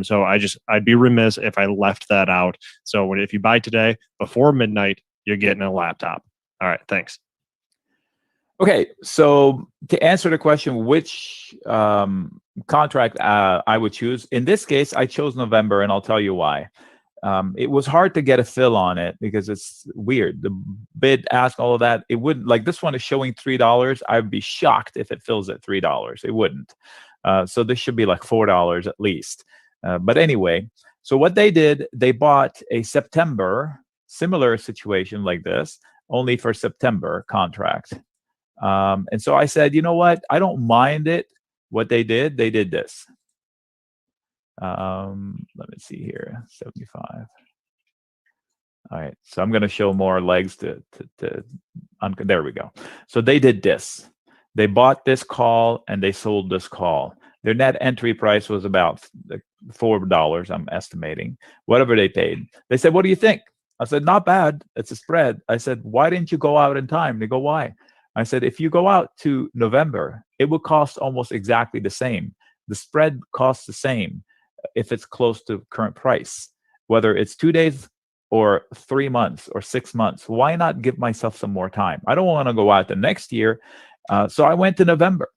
So I'd be remiss if I left that out. So if you buy today before midnight, you're getting a laptop. All right. Thanks. Okay, so to answer the question, which contract I would choose, in this case, I chose November, and I'll tell you why. It was hard to get a fill on it because it's weird. The bid, ask, all of that, it wouldn't, like this one is showing $3. I'd be shocked if it fills at $3. It wouldn't. So this should be like $4 at least. But anyway, so what they did, they bought a September similar situation like this, only for September contract. And so I said, you know what? I don't mind it. What they did this. Let me see here, 75. All right, so I'm going to show more legs there we go. So they did this. They bought this call and they sold this call. Their net entry price was about $4, I'm estimating, whatever they paid. They said, what do you think? I said, not bad. It's a spread. I said, why didn't you go out in time? They go, why? I said, if you go out to November, it would cost almost exactly the same. The spread costs the same if it's close to current price, whether it's 2 days or 3 months or 6 months. Why not give myself some more time? I don't want to go out the next year. So I went to November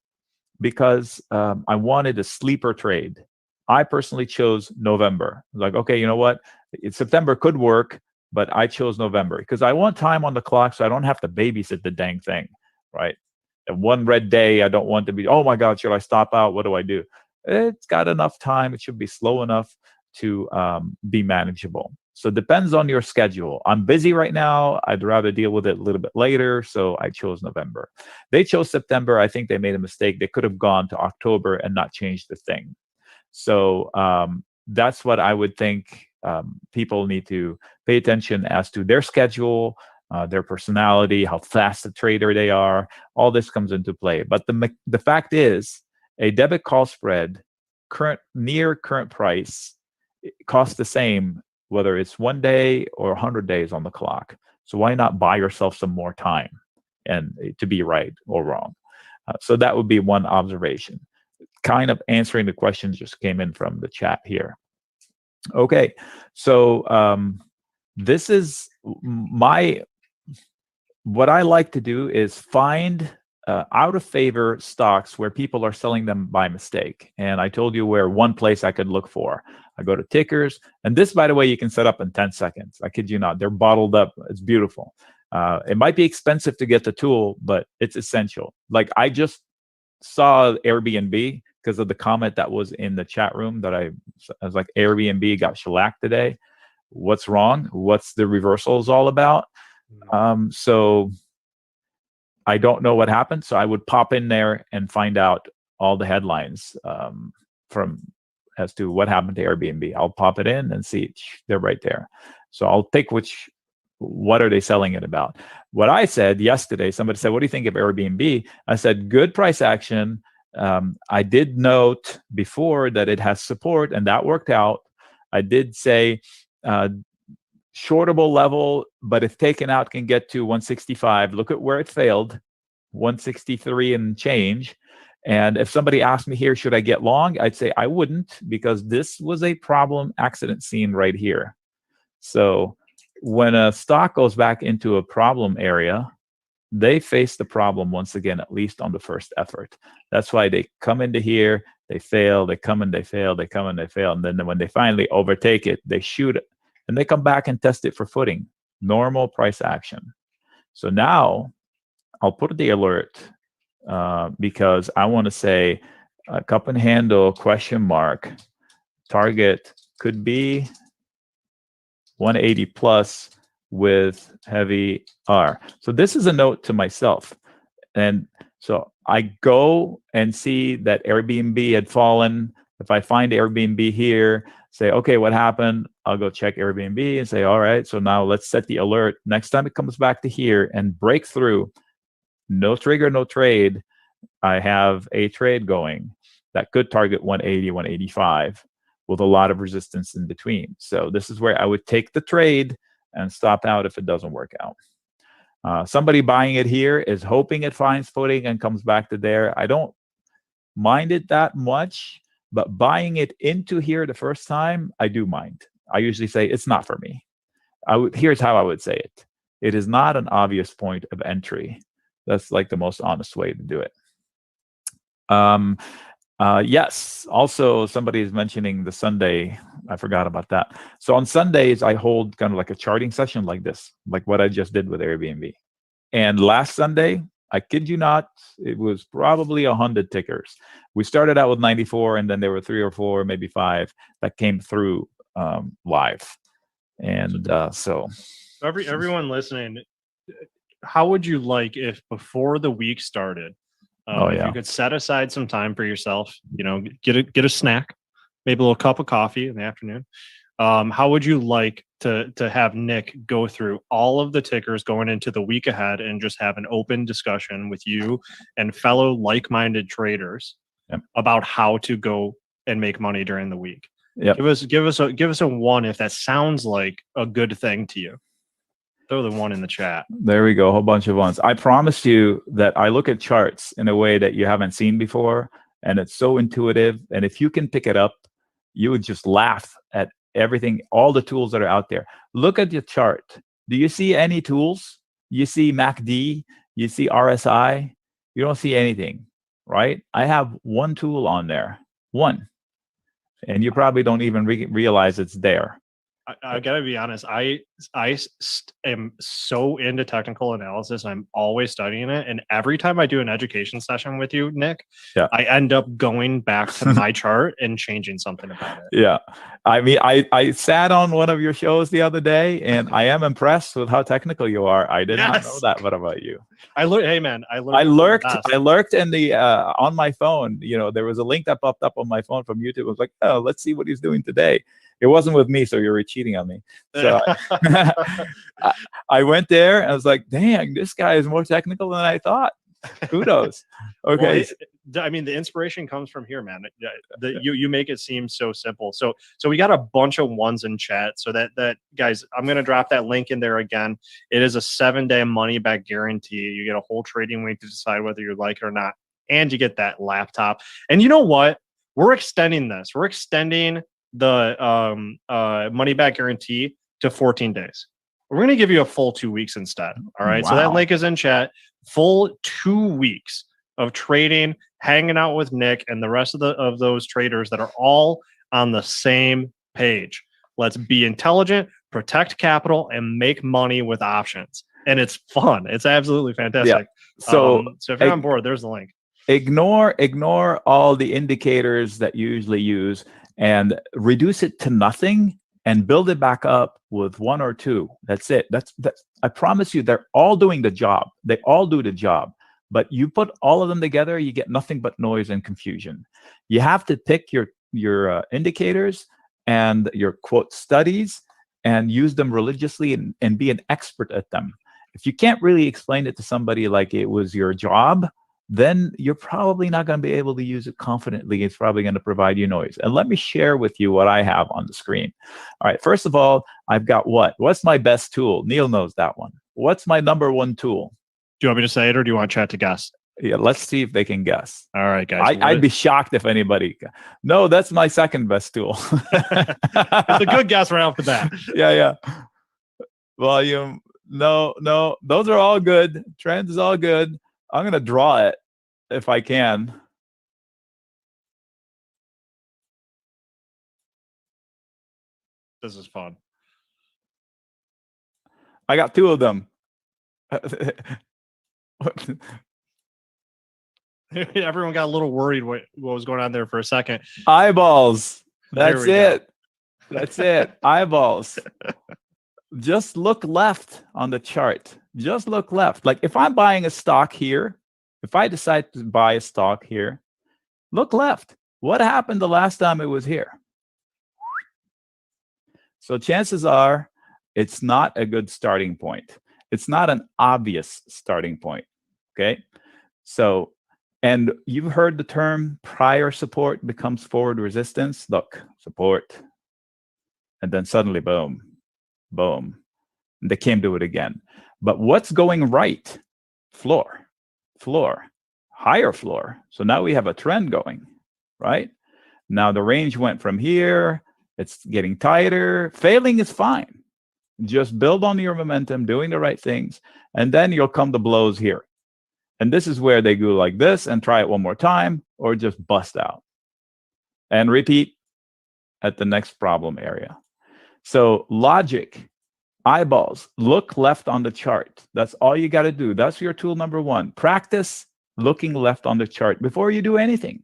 because I wanted a sleeper trade. I personally chose November. Like, okay, you know what? September could work, but I chose November because I want time on the clock so I don't have to babysit the dang thing, right? And one red day, I don't want to be, oh my God, should I stop out? What do I do? It's got enough time. It should be slow enough to be manageable. So it depends on your schedule. I'm busy right now. I'd rather deal with it a little bit later. So I chose November. They chose September. I think they made a mistake. They could have gone to October and not changed the thing. So that's what I would think people need to pay attention as to their schedule, their personality, how fast a trader they are. All this comes into play. But the fact is, a debit call spread, near current price, costs the same whether it's 1 day or 100 days on the clock. So why not buy yourself some more time and to be right or wrong? So that would be one observation. Kind of answering the questions just came in from the chat here. Okay, so this is what I like to do is find out of favor stocks where people are selling them by mistake. And I told you where one place I could look for. I go to tickers, and this, by the way, you can set up in 10 seconds. I kid you not. They're bottled up. It's beautiful. It might be expensive to get the tool, but it's essential. Like I just saw Airbnb because of the comment that was in the chat room that I was like, Airbnb got shellacked today. What's wrong? What's the reversals all about? So I don't know what happened. So I would pop in there and find out all the headlines as to what happened to Airbnb. I'll pop it in and see they're right there. So I'll pick what are they selling it about? What I said yesterday, somebody said, what do you think of Airbnb? I said, good price action. I did note before that it has support, and that worked out. I did say shortable level, but if taken out can get to 165. Look at where it failed, 163 and change. And if somebody asked me here, should I get long? I'd say I wouldn't, because this was a problem accident scene right here. So when a stock goes back into a problem area, they face the problem once again, at least on the first effort. That's why they come into here, they fail, they come and they fail, they come and they fail. And then when they finally overtake it, they shoot it and they come back and test it for footing. Normal price action. So now I'll put the alert because I want to say cup and handle question mark. Target could be 180 plus with heavy R. So this is a note to myself. And so I go and see that Airbnb had fallen. If I find Airbnb here, say, okay, what happened? I'll go check Airbnb and say, all right, so now let's set the alert. Next time it comes back to here and break through, no trigger, no trade, I have a trade going that could target 180, 185 with a lot of resistance in between. So this is where I would take the trade and stop out if it doesn't work out. Somebody buying it here is hoping it finds footing and comes back to there. I don't mind it that much, but buying it into here the first time, I do mind. I usually say it's not for me. Here's how I would say it. It is not an obvious point of entry. That's like the most honest way to do it. Yes. Also, somebody is mentioning the Sunday. I forgot about that. So on Sundays, I hold kind of like a charting session like this, like what I just did with Airbnb. And last Sunday, I kid you not, it was probably 100 tickers. We started out with 94, and then there were 3 or 4, maybe 5 that came through live. And so Everyone listening, how would you like if before the week started, if you could set aside some time for yourself, get a snack, maybe a little cup of coffee in the afternoon. How would you like to have Nic go through all of the tickers going into the week ahead and just have an open discussion with you and fellow like-minded traders about how to go and make money during the week? Give us a one if that sounds like a good thing to you. Throw the one in the chat. There we go. A whole bunch of ones. I promise you that I look at charts in a way that you haven't seen before, and it's so intuitive. And if you can pick it up, you would just laugh at everything, all the tools that are out there. Look at your chart. Do you see any tools? You see MACD, you see RSI, you don't see anything, right? I have one tool on there, one. And you probably don't even realize it's there. I gotta be honest. I am so into technical analysis. I'm always studying it, and every time I do an education session with you, Nic, I end up going back to my chart and changing something about it. Yeah, I mean, I sat on one of your shows the other day, and I am impressed with how technical you are. I did not know that. What about you? Hey man, I lurked in the on my phone. There was a link that popped up on my phone from YouTube. I was like, oh, let's see what he's doing today. It wasn't with me, so you're cheating on me. So I went there and I was like, dang, this guy is more technical than I thought. Kudos. Okay. Well, I mean, the inspiration comes from here, man. You make it seem so simple. So we got a bunch of ones in chat. So that guys, I'm going to drop that link in there again. It is a 7-day money back guarantee. You get a whole trading week to decide whether you like it or not. And you get that laptop. And you know what? We're extending this. We're extending the money back guarantee to 14 days. We're going to give you a full 2 weeks instead. All right. Wow. So that link is in chat. Full 2 weeks of trading, hanging out with Nic and the rest of those traders that are all on the same page. Let's be intelligent, protect capital, and make money with options. And it's fun. It's absolutely fantastic. Yeah. So if you're on board, there's the link. Ignore all the indicators that you usually use and reduce it to nothing and build it back up with one or two. That's it. That's I promise you, they're all doing the job. They all do the job. But you put all of them together, you get nothing but noise and confusion. You have to pick your indicators and your quote studies and use them religiously and be an expert at them. If you can't really explain it to somebody like it was your job, then you're probably not going to be able to use it confidently. It's probably going to provide you noise. And let me share with you what I have on the screen. All right, first of all, I've got what's my best tool? Neil knows that one. What's my number one tool? Do you want me to say it, or do you want chat to guess? Yeah, let's see if they can guess. All right, guys. I'd be shocked if anybody. No, that's my second best tool. It's a good guess right off the bat. Yeah. Volume. No. Those are all good. Trends is all good. I'm going to draw it if I can. This is fun. I got two of them. Everyone got a little worried what was going on there for a second. Eyeballs. That's it. That's it. Eyeballs. Just look left on the chart. Just look left. Like if I'm buying a stock here, if I decide to buy a stock here, look left. What happened the last time it was here? So chances are it's not a good starting point. It's not an obvious starting point. Okay. So, and you've heard the term prior support becomes forward resistance. Look, support. And then suddenly, boom. Boom. They can't do it again. But what's going right? Floor, higher floor. So now we have a trend going, right? Now the range went from here. It's getting tighter. Failing is fine. Just build on your momentum, doing the right things, and then you'll come to blows here. And this is where they go like this and try it one more time, or just bust out. And repeat at the next problem area. So logic, eyeballs, look left on the chart. That's all you got to do. That's your tool number one. Practice looking left on the chart before you do anything.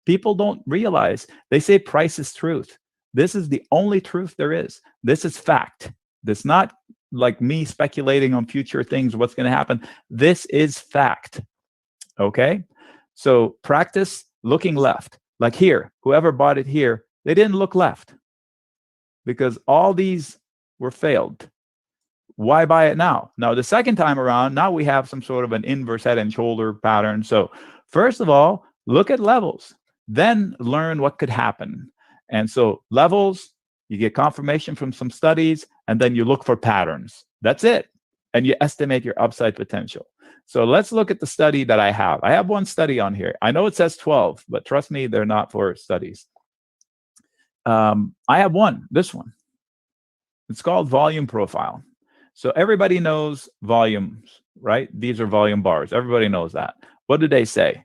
People don't realize, they say price is truth. This is the only truth there is. This is fact. This is not like me speculating on future things, what's going to happen. This is fact. Okay. So practice looking left. Like here, whoever bought it here, they didn't look left because all these were failed. Why buy it now? Now, the second time around, now we have some sort of an inverse head and shoulder pattern. So first of all, look at levels, then learn what could happen. And so levels, you get confirmation from some studies, and then you look for patterns. That's it. And you estimate your upside potential. So let's look at the study that I have. I have one study on here. I know it says 12, but trust me, they're not for studies. I have one, this one. It's called volume profile. So everybody knows volumes, right? These are volume bars. Everybody knows that. What do they say?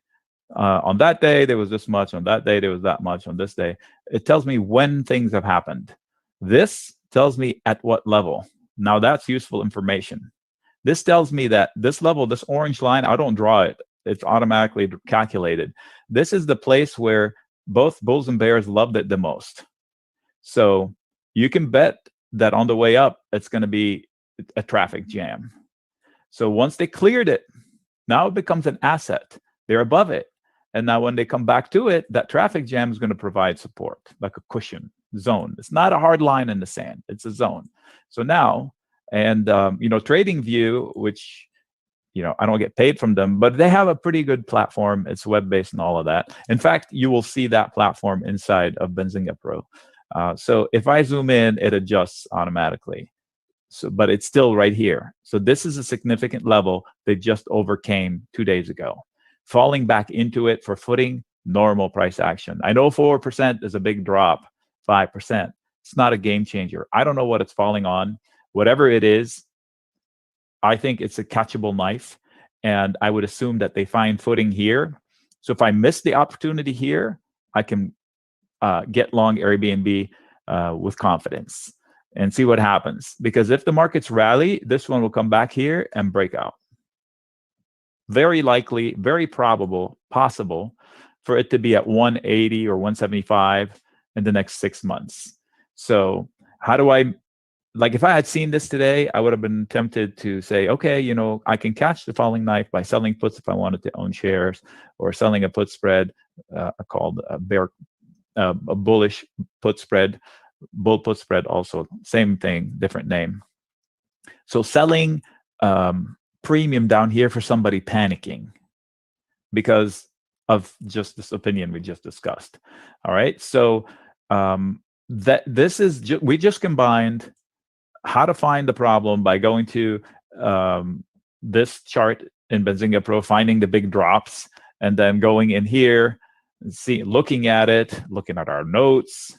On that day, there was this much. On that day, there was that much. On this day, it tells me when things have happened. This tells me at what level. Now that's useful information. This tells me that this level, this orange line, I don't draw it. It's automatically calculated. This is the place where both bulls and bears loved it the most. So you can bet that on the way up, it's going to be a traffic jam. So once they cleared it, now it becomes an asset. They're above it. And now when they come back to it, that traffic jam is going to provide support, like a cushion zone. It's not a hard line in the sand. It's a zone. So now, and TradingView, which, I don't get paid from them, but they have a pretty good platform. It's web-based and all of that. In fact, you will see that platform inside of Benzinga Pro. So if I zoom in, it adjusts automatically. So, but it's still right here. So this is a significant level they just overcame 2 days ago. Falling back into it for footing, normal price action. I know 4% is a big drop, 5%. It's not a game changer. I don't know what it's falling on. Whatever it is, I think it's a catchable knife. And I would assume that they find footing here. So if I miss the opportunity here, I can get long Airbnb with confidence and see what happens. Because if the markets rally, this one will come back here and break out. Very likely, very probable, possible for it to be at 180 or 175 in the next 6 months. So how do I, like if I had seen this today, I would have been tempted to say, okay, I can catch the falling knife by selling puts if I wanted to own shares, or selling a put spread called a bullish put spread. Bull put spread also, same thing, different name. So selling premium down here for somebody panicking because of just this opinion we just discussed. All right. So we just combined how to find the problem by going to this chart in Benzinga Pro, finding the big drops, and then going in here, looking at it, looking at our notes,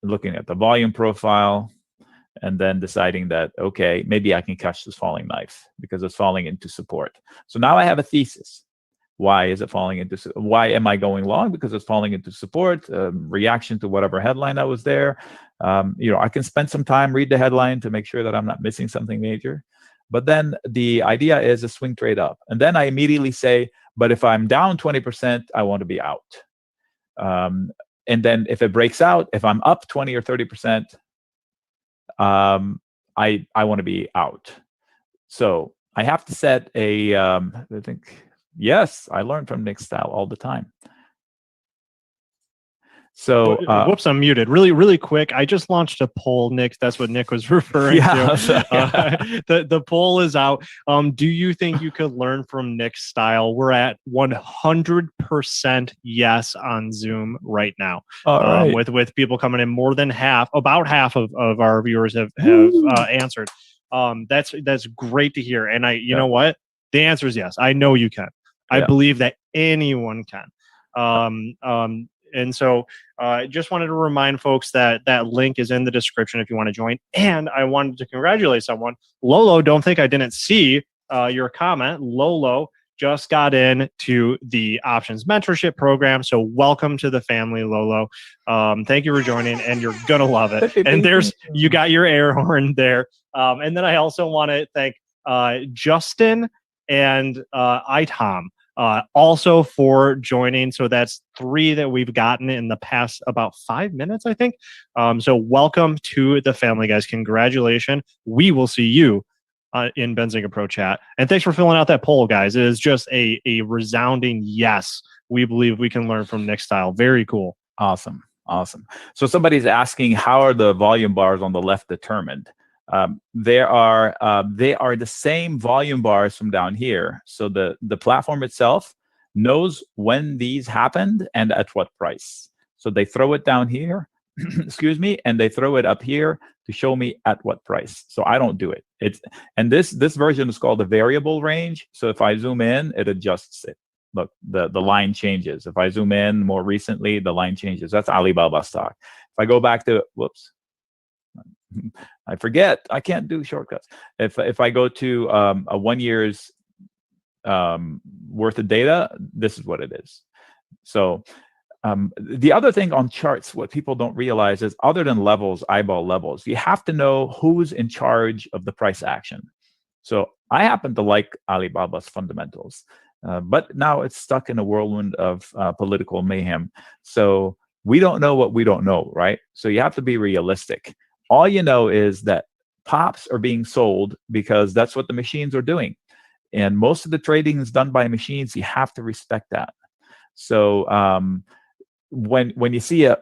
looking at the volume profile, and then deciding that, okay, maybe I can catch this falling knife because it's falling into support. So now I have a thesis. Why is it falling into, why am I going long? Because it's falling into support, reaction to whatever headline that was there. I can spend some time, read the headline to make sure that I'm not missing something major. But then the idea is a swing trade up. And then I immediately say, but if I'm down 20%, I want to be out. And then if it breaks out, if I'm up 20 or 30%, I want to be out. So I have to set a, I think, yes, I learn from Nic's style all the time. So, whoops, I'm muted. Really, really quick. I just launched a poll, Nic. That's what Nic was referring to. The poll is out. Do you think you could learn from Nic's style? We're at 100% yes on Zoom right now. Right. With people coming in, more than half, about half of our viewers have answered. That's great to hear. And you know what? The answer is yes. I know you can. I believe that anyone can. And so I just wanted to remind folks that that link is in the description if you want to join. And I wanted to congratulate someone. Lolo, don't think I didn't see your comment. Lolo just got into the options mentorship program. So welcome to the family, Lolo. Thank you for joining, and you're going to love it. And you got your air horn there. And then I also want to thank Justin and Itom. also for joining. So that's 3 that we've gotten in the past about 5 minutes, I think. So welcome to the family, guys. Congratulations. We will see you in Benzinga Pro Chat. And thanks for filling out that poll, guys. It is just a resounding yes. We believe we can learn from Nick's style. Very cool. Awesome. Awesome. So somebody's asking, how are the volume bars on the left determined? They are the same volume bars from down here. So the platform itself knows when these happened and at what price. So they throw it down here, excuse me, and they throw it up here to show me at what price. So I don't do it. And this version is called the variable range. So if I zoom in, it adjusts it. Look, the line changes. If I zoom in more recently, the line changes. That's Alibaba stock. If I go back to, whoops, I forget. I can't do shortcuts. If I go to a 1 year's worth of data, this is what it is. So the other thing on charts, what people don't realize is, other than levels, eyeball levels, you have to know who's in charge of the price action. So I happen to like Alibaba's fundamentals. But now it's stuck in a whirlwind of political mayhem. So we don't know what we don't know, right? So you have to be realistic. All you know is that pops are being sold because that's what the machines are doing. And most of the trading is done by machines. You have to respect that. So when you see a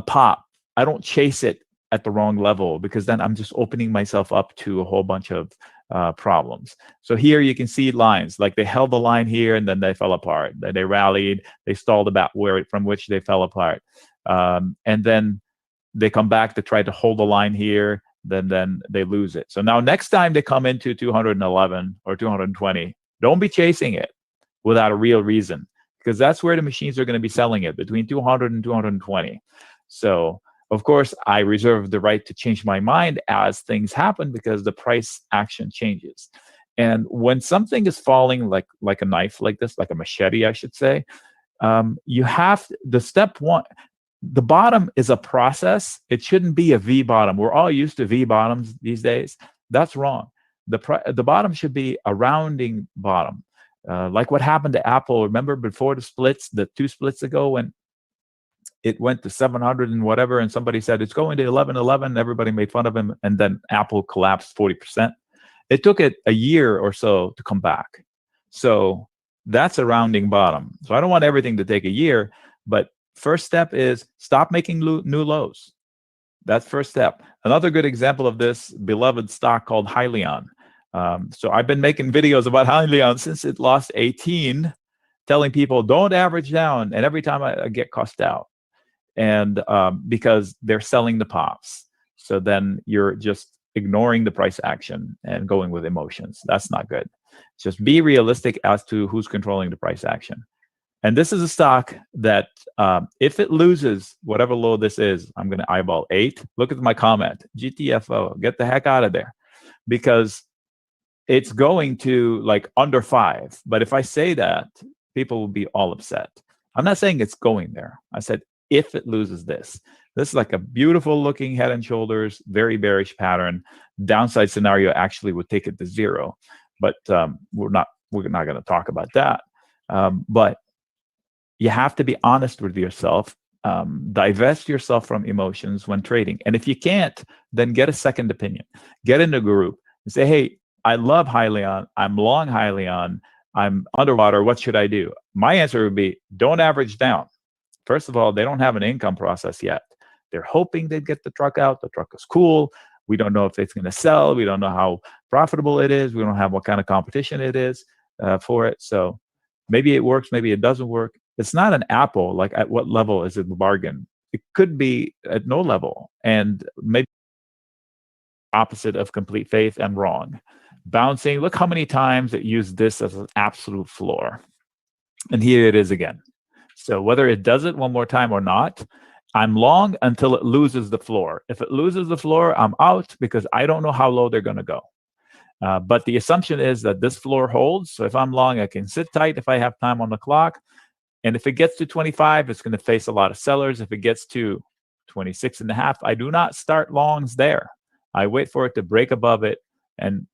pop, I don't chase it at the wrong level, because then I'm just opening myself up to a whole bunch of problems. So here you can see lines, like they held the line here and then they fell apart. They rallied, they stalled about from which they fell apart. And then they come back to try to hold the line here, then they lose it. So now next time they come into 211 or 220, don't be chasing it without a real reason, because that's where the machines are going to be selling it, between 200 and 220. So of course, I reserve the right to change my mind as things happen, because the price action changes. And when something is falling like a knife, like this, like a machete, I should say, you have the step one. The bottom is a process. It shouldn't be a V bottom. We're all used to V bottoms these days. That's wrong. The bottom should be a rounding bottom, like what happened to Apple. Remember before the splits, the 2 splits ago, when it went to 700 and whatever, and somebody said it's going to 1111. Everybody made fun of him, and then Apple collapsed 40%. It took it a year or so to come back. So that's a rounding bottom. So I don't want everything to take a year, but first step is stop making new lows. That's first step. Another good example of this beloved stock called Hyliion. So I've been making videos about Hyliion since it lost 18, telling people don't average down, and every time I get cussed out. And because they're selling the pops. So then you're just ignoring the price action and going with emotions. That's not good. Just be realistic as to who's controlling the price action. And this is a stock that if it loses whatever low this is, I'm going to eyeball 8. Look at my comment, GTFO, get the heck out of there, because it's going to like under 5. But if I say that, people will be all upset. I'm not saying it's going there. I said, if it loses this is like a beautiful looking head and shoulders, very bearish pattern. Downside scenario actually would take it to 0, but we're not going to talk about that. But you have to be honest with yourself. Divest yourself from emotions when trading. And if you can't, then get a second opinion. Get in a group and say, hey, I love Hyliion. I'm long Hyliion. I'm underwater. What should I do? My answer would be, don't average down. First of all, they don't have an income process yet. They're hoping they'd get the truck out. The truck is cool. We don't know if it's going to sell. We don't know how profitable it is. We don't have what kind of competition it is for it. So maybe it works, maybe it doesn't work. It's not an Apple. Like, at what level is it the bargain? It could be at no level, and maybe opposite of complete faith and wrong. Bouncing. Look how many times it used this as an absolute floor. And here it is again. So whether it does it one more time or not, I'm long until it loses the floor. If it loses the floor, I'm out, because I don't know how low they're going to go. But the assumption is that this floor holds. So if I'm long, I can sit tight if I have time on the clock. And if it gets to 25, it's going to face a lot of sellers. If it gets to 26.5, I do not start longs there. I wait for it to break above it and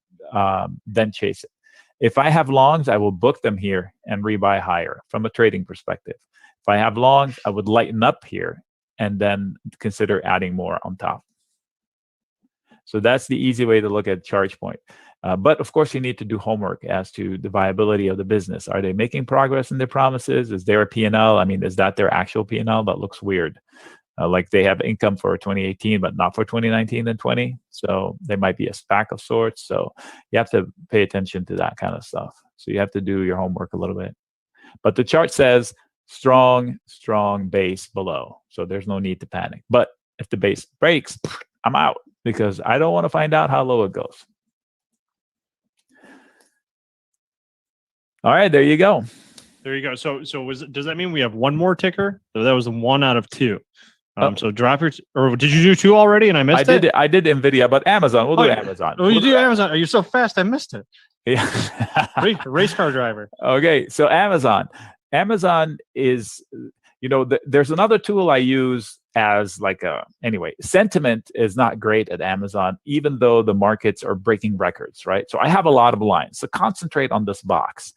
then chase it. If I have longs, I will book them here and rebuy higher from a trading perspective. If I have longs, I would lighten up here and then consider adding more on top. So that's the easy way to look at charge point. But of course, you need to do homework as to the viability of the business. Are they making progress in their promises? Is there a P&L? I mean, is that their actual P&L? That looks weird. Like they have income for 2018, but not for 2019 and 20. So they might be a SPAC of sorts. So you have to pay attention to that kind of stuff. So you have to do your homework a little bit. But the chart says strong base below. So there's no need to panic. But if the base breaks, I'm out because I don't want to find out how low it goes. All right, there you go. There you go. So does that mean we have one more ticker? So that was 1 out of 2. So drop your, or did you do 2 already and I missed it? I did NVIDIA, but Amazon. We'll do Amazon. Oh, you do Amazon. Are you so fast? I missed it. Yeah. Race car driver. Okay, so Amazon is, there's another tool I use as like anyway, sentiment is not great at Amazon, even though the markets are breaking records, right? So I have a lot of lines. So concentrate on this box.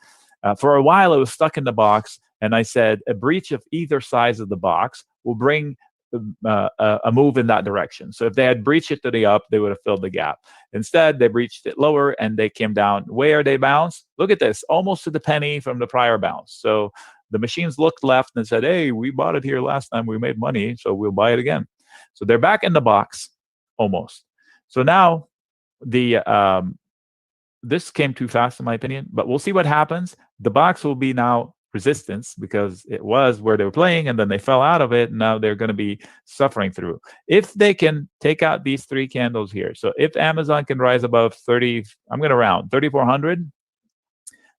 For a while, I was stuck in the box, and I said a breach of either size of the box will bring a move in that direction. So if they had breached it to the up, they would have filled the gap. Instead, they breached it lower and they came down. Where they bounced? Look at this, almost to the penny from the prior bounce. So the machines looked left and said, hey, we bought it here last time. We made money, so we'll buy it again. So they're back in the box, almost. So now this came too fast, in my opinion, but we'll see what happens. The box will be now resistance because it was where they were playing and then they fell out of it. And now they're going to be suffering through. If they can take out these 3 candles here. So if Amazon can rise above 30, I'm going to round 3,400,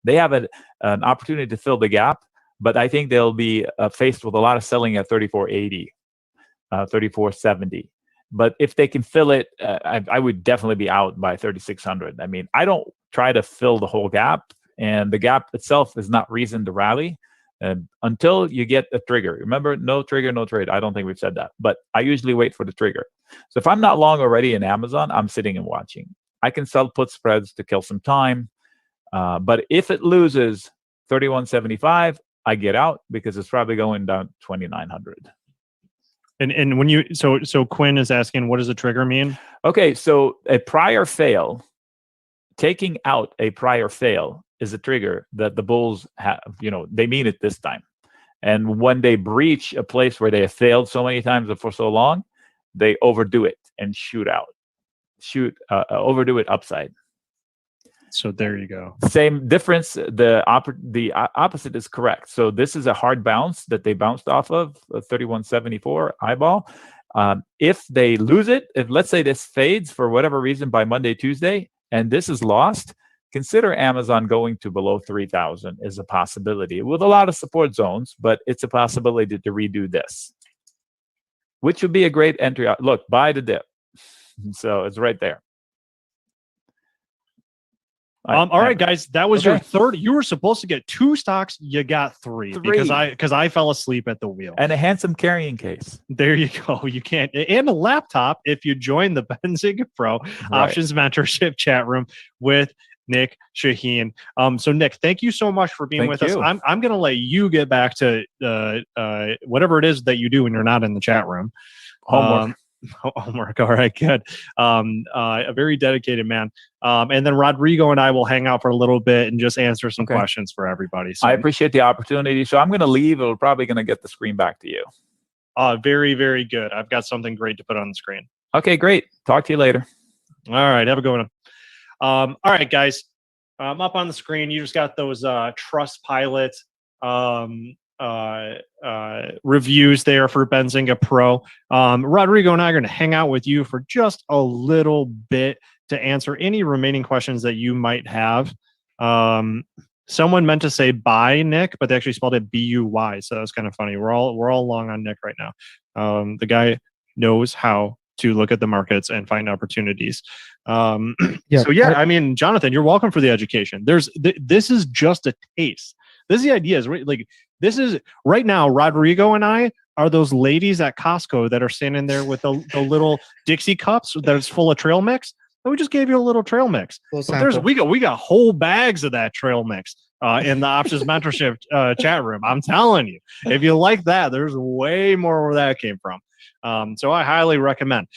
they have an opportunity to fill the gap, but I think they'll be faced with a lot of selling at 3,480, 3,470. But if they can fill it, I would definitely be out by 3,600. I mean, I don't try to fill the whole gap. And the gap itself is not reason to rally until you get a trigger. Remember, no trigger, no trade. I don't think we've said that, but I usually wait for the trigger. So if I'm not long already in Amazon, I'm sitting and watching. I can sell put spreads to kill some time. But if it loses 31.75, I get out because it's probably going down 2,900. And when you, so Quinn is asking, what does a trigger mean? Okay, so a prior fail, taking out a prior fail is a trigger that the bulls have, they mean it this time. And when they breach a place where they have failed so many times and for so long, they overdo it and overdo it upside. So there you go. Same difference. The opposite is correct. So this is a hard bounce that they bounced off of, a 31.74 eyeball. If they lose it, if let's say this fades for whatever reason by Monday, Tuesday, and this is lost, consider Amazon going to below 3,000 is a possibility with a lot of support zones, but it's a possibility to redo this, which would be a great entry. Look, buy the dip. So it's right there. All right, guys, that was your third. You were supposed to get 2 stocks. You got 3 because I fell asleep at the wheel. And a handsome carrying case. There you go. You can't. And a laptop if you join the Benzinga Pro Options Mentorship chat room with Nic Chahine. So Nic, thank you so much for being with us. I'm going to let you get back to whatever it is that you do when you're not in the chat room. Homework. All right, good. A very dedicated man. And then Rodrigo and I will hang out for a little bit and just answer some questions for everybody. So I appreciate the opportunity. So I'm going to leave. We're probably going to get the screen back to you. Very, very good. I've got something great to put on the screen. Okay, great. Talk to you later. All right. Have a good one. All right, guys. Up on the screen, you just got those Trustpilot reviews there for Benzinga Pro. Rodrigo and I are going to hang out with you for just a little bit to answer any remaining questions that you might have. Someone meant to say buy Nic, but they actually spelled it B-U-Y, so that was kind of funny. We're all long on Nic right now. The guy knows how to look at the markets and find opportunities. So yeah, I mean, Jonathan, you're welcome for the education. This is just a taste. This is the idea. This is right now. Rodrigo and I are those ladies at Costco that are standing there with the little Dixie cups that's full of trail mix. And we just gave you a little trail mix. But we got whole bags of that trail mix in the Options Mentorship chat room. I'm telling you, if you like that, there's way more where that came from. So I highly recommend.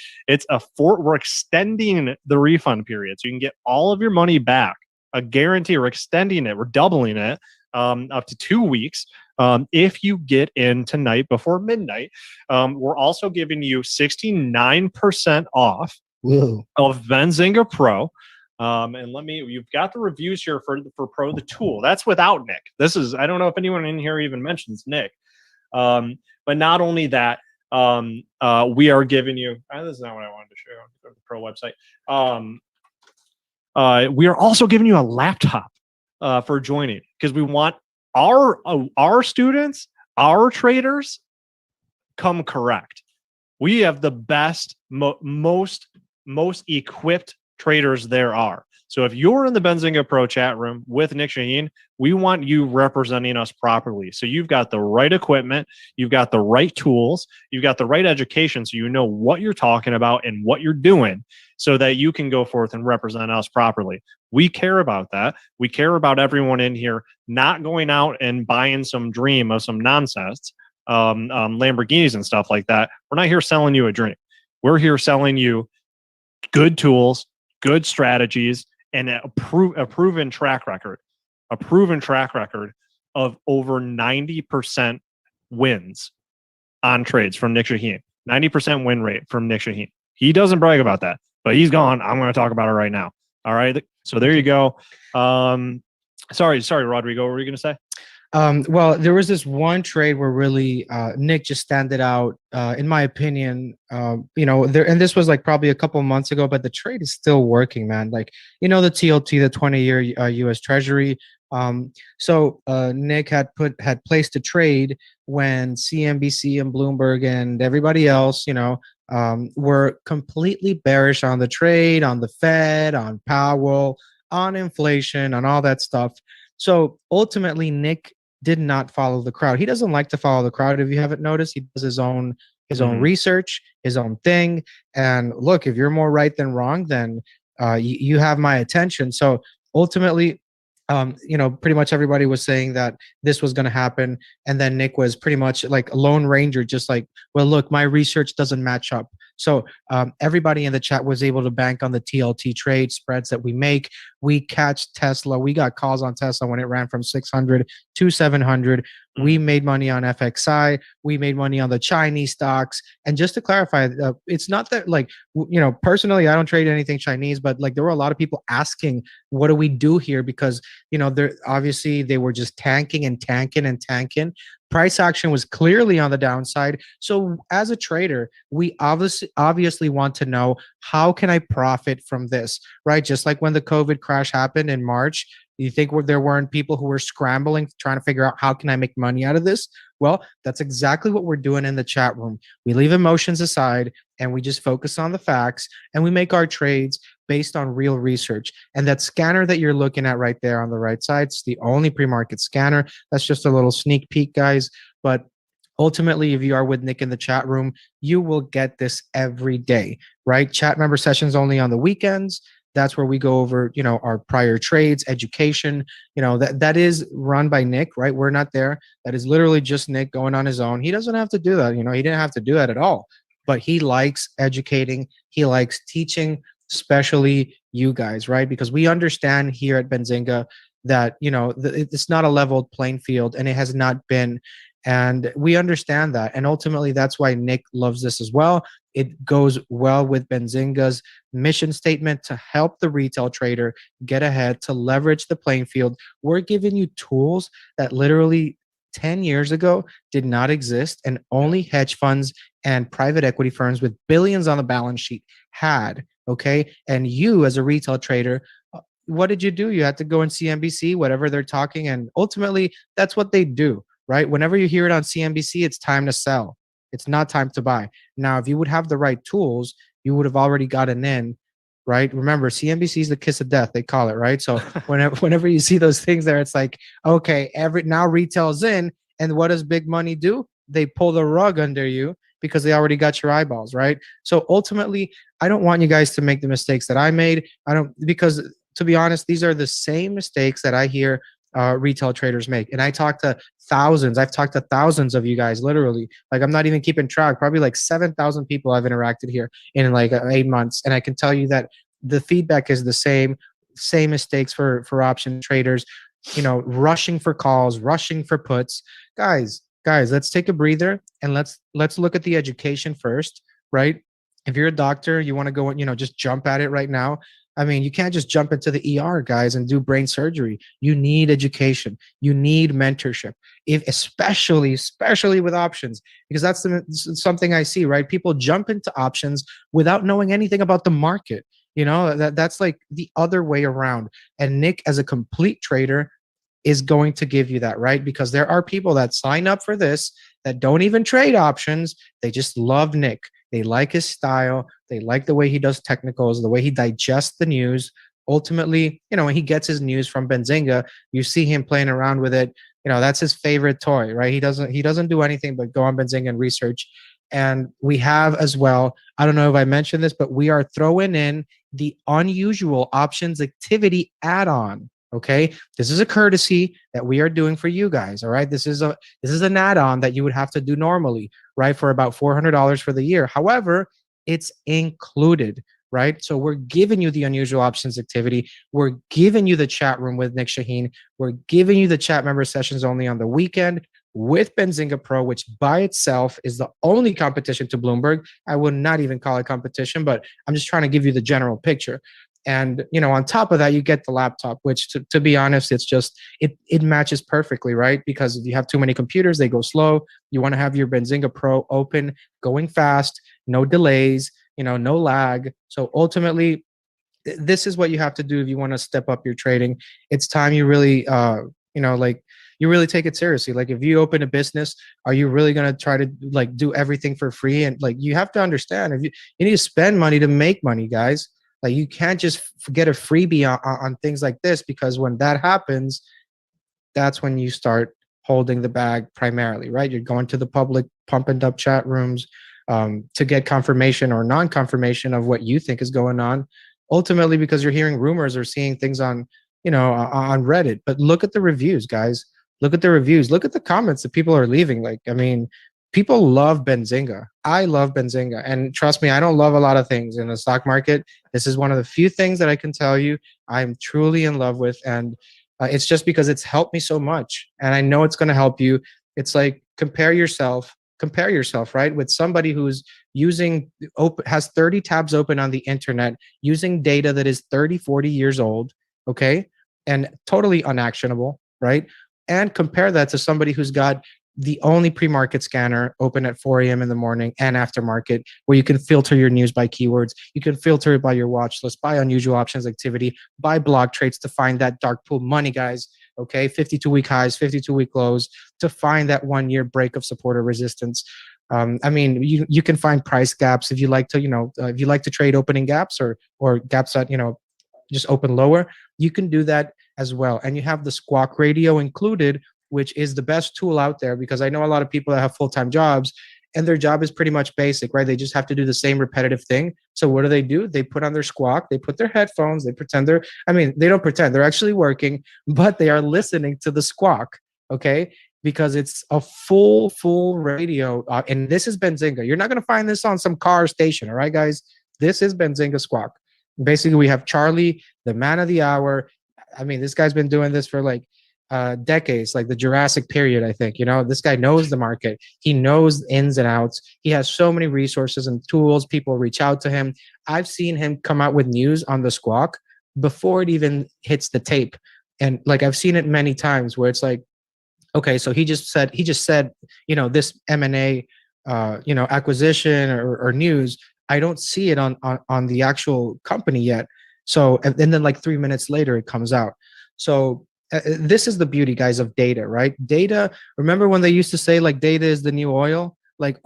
We're extending the refund period, so you can get all of your money back. A guarantee. We're extending it. We're doubling it up to 2 weeks. If you get in tonight before midnight, we're also giving you 69% off of Benzinga Pro. And you've got the reviews here for Pro, the tool. That's without Nic. I don't know if anyone in here even mentions Nic. But not only that, we are giving you, this is not what I wanted to show. Go to the Pro website. We are also giving you a laptop for joining, because we want our students, our traders, come correct. We have the best, most equipped traders there are. So if you're in the Benzinga Pro chat room with Nic Chahine, we want you representing us properly. So you've got the right equipment, you've got the right tools, you've got the right education, so you know what you're talking about and what you're doing, so that you can go forth and represent us properly. We care about that. We care about everyone in here not going out and buying some dream of some nonsense, Lamborghinis and stuff like that. We're not here selling you a dream. We're here selling you good tools, good strategies, and a proven track record. A proven track record of over 90% wins on trades from Nic Chahine. 90% win rate from Nic Chahine. He doesn't brag about that, but he's gone. I'm going to talk about it right now. All right. So there you go. Sorry, Rodrigo. What were you going to say? Well, there was this one trade where really Nic just standed out, in my opinion. And this was like probably a couple months ago, but the trade is still working, man. Like, the TLT, the 20-year U.S. Treasury. So Nic had placed a trade when CNBC and Bloomberg and everybody else, were completely bearish on the trade, on the Fed, on Powell, on inflation, on all that stuff. So ultimately, Nic did not follow the crowd. He doesn't like to follow the crowd. If you haven't noticed, he does his own research, his own thing. And look, if you're more right than wrong, then you have my attention. So ultimately, pretty much everybody was saying that this was going to happen. And then Nic was pretty much like a lone ranger, just like, well, look, my research doesn't match up. So everybody in the chat was able to bank on the TLT trade spreads that we make. We catch Tesla. We got calls on Tesla when it ran from 600 to 700. We made money on FXI. We made money on the Chinese stocks. And just to clarify, it's not that personally, I don't trade anything Chinese, but like there were a lot of people asking, what do we do here? Because, they were just tanking and tanking and tanking. Price action was clearly on the downside. So as a trader, we obviously want to know, how can I profit from this, right? Just like when the COVID crash happened in March, you think there weren't people who were scrambling, trying to figure out, how can I make money out of this? Well, that's exactly what we're doing in the chat room. We leave emotions aside and we just focus on the facts, and we make our trades based on real research. And that scanner that you're looking at right there on the right side, it's the only pre-market scanner. That's just a little sneak peek, guys. But ultimately, if you are with Nic in the chat room, you will get this every day, right? Chat member sessions only on the weekends. That's where we go over, our prior trades, education, that is run by Nic, right? We're not there. That is literally just Nic going on his own. He doesn't have to do that. He didn't have to do that at all, but he likes educating. He likes teaching, especially you guys, right? Because we understand here at Benzinga that, it's not a leveled playing field, and it has not been. And we understand that. And ultimately, that's why Nic loves this as well. It goes well with Benzinga's mission statement to help the retail trader get ahead, to leverage the playing field. We're giving you tools that literally 10 years ago did not exist, and only hedge funds and private equity firms with billions on the balance sheet had, okay? And you, as a retail trader, what did you do? You had to go on CNBC, whatever they're talking, and ultimately, that's what they do. Right? Whenever you hear it on CNBC, it's time to sell. It's not time to buy. Now, if you would have the right tools, you would have already gotten in, right? Remember, CNBC is the kiss of death, they call it, right? So whenever you see those things there, it's like, okay, now retail's in, and what does big money do? They pull the rug under you, because they already got your eyeballs, right? So ultimately, I don't want you guys to make the mistakes that I made. Because to be honest, these are the same mistakes that I hear retail traders make. And I talk to thousands. I've talked to thousands of you guys, literally. Like, I'm not even keeping track. Probably like 7,000 people I've interacted here in like 8 months. And I can tell you that the feedback is the same mistakes for option traders, rushing for calls, rushing for puts. Guys, let's take a breather and let's look at the education first, right? If you're a doctor, you want to go, just jump at it right now. I mean, you can't just jump into the ER, guys, and do brain surgery. You need education. You need mentorship, especially with options, because that's something I see, right? People jump into options without knowing anything about the market. That's like the other way around. And Nic, as a complete trader, is going to give you that, right? Because there are people that sign up for this that don't even trade options. They just love Nic. They like his style. They like the way he does technicals, the way he digests the news. Ultimately, when he gets his news from Benzinga, you see him playing around with it. That's his favorite toy, right? He doesn't do anything but go on Benzinga and research. And we have as well, I don't know if I mentioned this, but we are throwing in the unusual options activity add-on. Okay, this is a courtesy that we are doing for you guys. All right, this is an add-on that you would have to do normally, right, for about $400 for the year. However, it's included, right? So we're giving you the unusual options activity. We're giving you the chat room with Nic Chahine. We're giving you the chat member sessions only on the weekend with Benzinga Pro, which by itself is the only competition to Bloomberg. I would not even call it competition, but I'm just trying to give you the general picture. And on top of that, you get the laptop, which to be honest, it's just it matches perfectly, right? Because if you have too many computers, they go slow. You want to have your Benzinga Pro open, going fast, no delays, no lag. So ultimately, this is what you have to do if you want to step up your trading. It's time you really you really take it seriously. Like, if you open a business, are you really going to try to do everything for free? And you have to understand, if you need to spend money to make money, guys. Like, you can't just get a freebie on things like this, because when that happens, that's when you start holding the bag primarily, right? You're going to the public pump and dump chat rooms to get confirmation or non-confirmation of what you think is going on, ultimately because you're hearing rumors or seeing things on Reddit. But look at the reviews, guys. Look at the reviews. Look at the comments that people are leaving. People love Benzinga. I love Benzinga. And trust me, I don't love a lot of things in the stock market. This is one of the few things that I can tell you I'm truly in love with. And it's just because it's helped me so much. And I know it's going to help you. It's like, compare yourself, right? With somebody who's has 30 tabs open on the internet, using data that is 30, 40 years old, okay? And totally unactionable, right? And compare that to somebody who's got the only pre-market scanner open at 4 a.m. in the morning and aftermarket, where you can filter your news by keywords. You can filter it by your watch list, by unusual options activity, by block trades to find that dark pool money, guys. Okay, 52-week highs, 52-week lows, to find that 1 year break of support or resistance. You can find price gaps if you like to trade opening gaps or gaps that just open lower. You can do that as well. And you have the Squawk radio included, which is the best tool out there, because I know a lot of people that have full-time jobs and their job is pretty much basic, right? They just have to do the same repetitive thing. So what do? They put on their Squawk, they put their headphones, they pretend they don't pretend, they're actually working, but they are listening to the Squawk, okay? Because it's a full radio. And this is Benzinga. You're not going to find this on some car station, all right, guys? This is Benzinga Squawk. Basically, we have Charlie, the man of the hour. This guy's been doing this for decades, like the Jurassic period, I think. This guy knows the market. He knows ins and outs. He has so many resources and tools. People reach out to him. I've seen him come out with news on the Squawk before it even hits the tape. And I've seen it many times where it's like, okay, so he just said, this M&A, acquisition or news. I don't see it on the actual company yet. So, and then 3 minutes later, it comes out. So this is the beauty, guys, of data, right? Data. Remember when they used to say data is the new oil?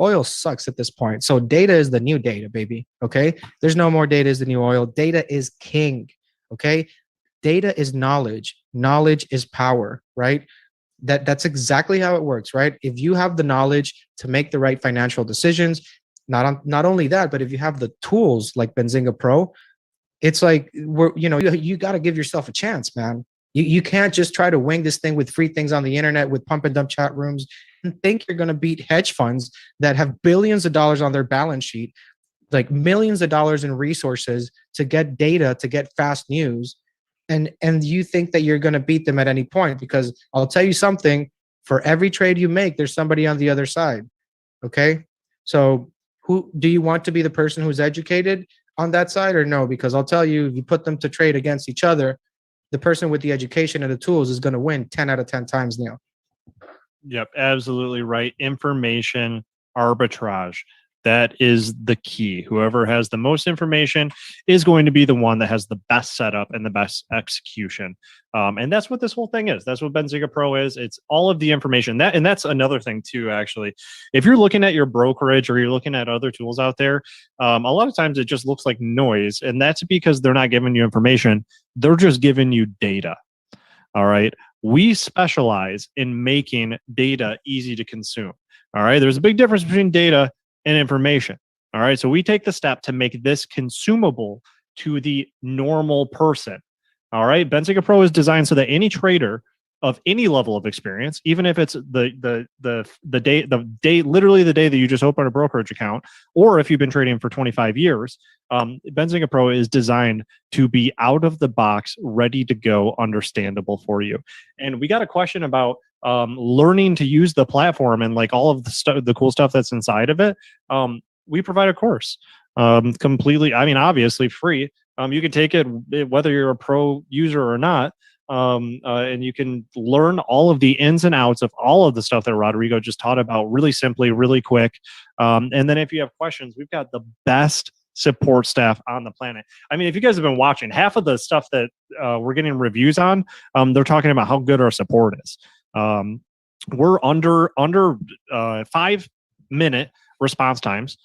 Oil sucks at this point. So data is the new data, baby. Okay. There's no more data is the new oil. Data is king. Okay. Data is knowledge. Knowledge is power, right? That's exactly how it works, right? If you have the knowledge to make the right financial decisions, not only that, but if you have the tools like Benzinga Pro, it's like you got to give yourself a chance, man. You can't just try to wing this thing with free things on the internet with pump and dump chat rooms and think you're going to beat hedge funds that have billions of dollars on their balance sheet, like millions of dollars in resources to get data, to get fast news. And you think that you're going to beat them at any point, because I'll tell you something, for every trade you make, there's somebody on the other side. Okay. So who do you want to be, the person who's educated on that side or no? Because I'll tell you, if you put them to trade against each other, the person with the education and the tools is going to win 10 out of 10 times, Neil. Yep, absolutely right. Information arbitrage. That is the key. Whoever has the most information is going to be the one that has the best setup and the best execution. And that's what this whole thing is. That's what Benzinga Pro is. It's all of the information. That's another thing too, actually. If you're looking at your brokerage or you're looking at other tools out there, a lot of times it just looks like noise. And that's because they're not giving you information. They're just giving you data. All right. We specialize in making data easy to consume. All right. There's a big difference between data and information. All right. So we take the step to make this consumable to the normal person. All right. Benzinga Pro is designed so that any trader of any level of experience, even if it's the day, literally the day that you just open a brokerage account, or if you've been trading for 25 years, Benzinga Pro is designed to be out of the box, ready to go, understandable for you. And we got a question about learning to use the platform and like all of the stuff, the cool stuff that's inside of it. We provide a course, completely. I mean, obviously free. You can take it whether you're a pro user or not. And you can learn all of the ins and outs of all of the stuff that Rodrigo just taught about really simply, really quick. And then if you have questions, we've got the best support staff on the planet. I mean, if you guys have been watching, half of the stuff that we're getting reviews on, they're talking about how good our support is. We're under 5-minute response times.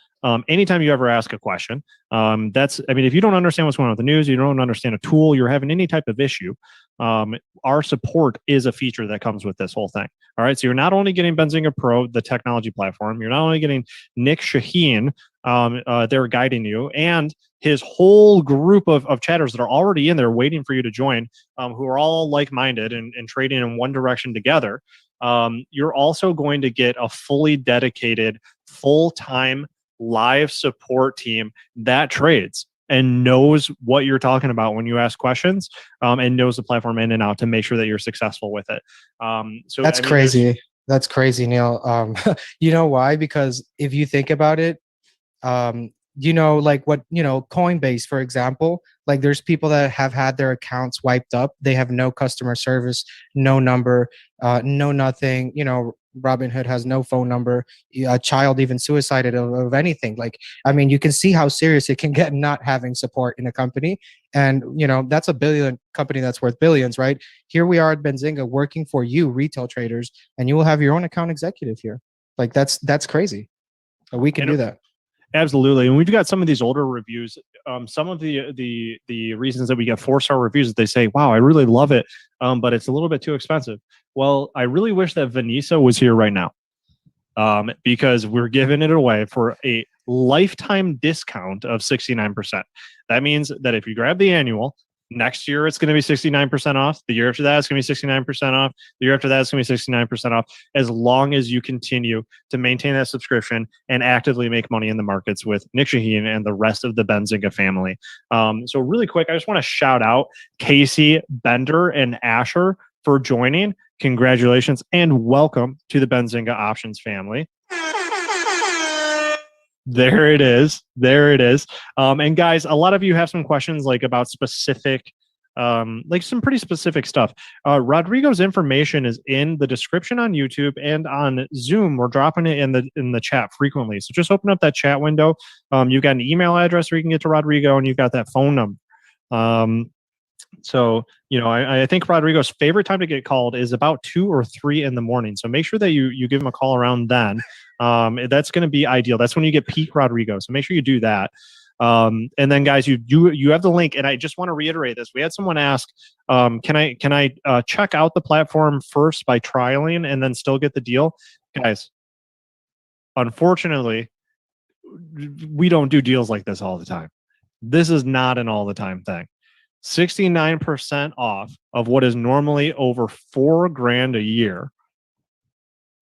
Anytime you ever ask a question, if you don't understand what's going on with the news, you don't understand a tool, you're having any type of issue, our support is a feature that comes with this whole thing. All right. So you're not only getting Benzinga Pro, the technology platform, you're not only getting Nic Chahine, they're guiding you, and his whole group of chatters that are already in there waiting for you to join, who are all like-minded and trading in one direction together. You're also going to get a fully dedicated, full-time live support team that trades and knows what you're talking about when you ask questions, and knows the platform in and out to make sure that you're successul with it. So that's crazy. That's crazy, Neil. You know why? Because if you think about it, like Coinbase, for example, like there's people that have had their accounts wiped up. They have no customer service, no number, no nothing. Robinhood has no phone number. A child even suicided of anything. Like, I mean, you can see how serious it can get not having support in a company. And, that's a billion company that's worth billions, right? Here we are at Benzinga working for you, retail traders, and you will have your own account executive here. Like, that's crazy. We can do that. Absolutely. And we've got some of these older reviews. Some of the reasons that we get 4-star reviews is they say, wow, I really love it, but it's a little bit too expensive. Well, I really wish that Vanessa was here right now, because we're giving it away for a lifetime discount of 69%. That means that if you grab the annual, next year it's going to be 69% off. The year after that, it's going to be 69% off. The year after that, it's going to be 69% off, as long as you continue to maintain that subscription and actively make money in the markets with Nic Chahine and the rest of the Benzinga family. So really quick, I just want to shout out Casey, Bender, and Asher for joining. Congratulations and welcome to the Benzinga Options family. There it is. And guys, a lot of you have some questions like about specific, like some pretty specific stuff. Rodrigo's information is in the description on YouTube and on Zoom. We're dropping it in the chat frequently. So just open up that chat window. You've got an email address where you can get to Rodrigo, and you've got that phone number. So, I think Rodrigo's favorite time to get called is about 2 or 3 in the morning. So make sure that you give him a call around then. That's going to be ideal. That's when you get peak Rodrigo. So make sure you do that. And then guys, you have the link, and I just want to reiterate this. We had someone ask, can I check out the platform first by trialing and then still get the deal? Guys, unfortunately, we don't do deals like this all the time. This is not an all the time thing. 69% off of what is normally over $4,000 a year.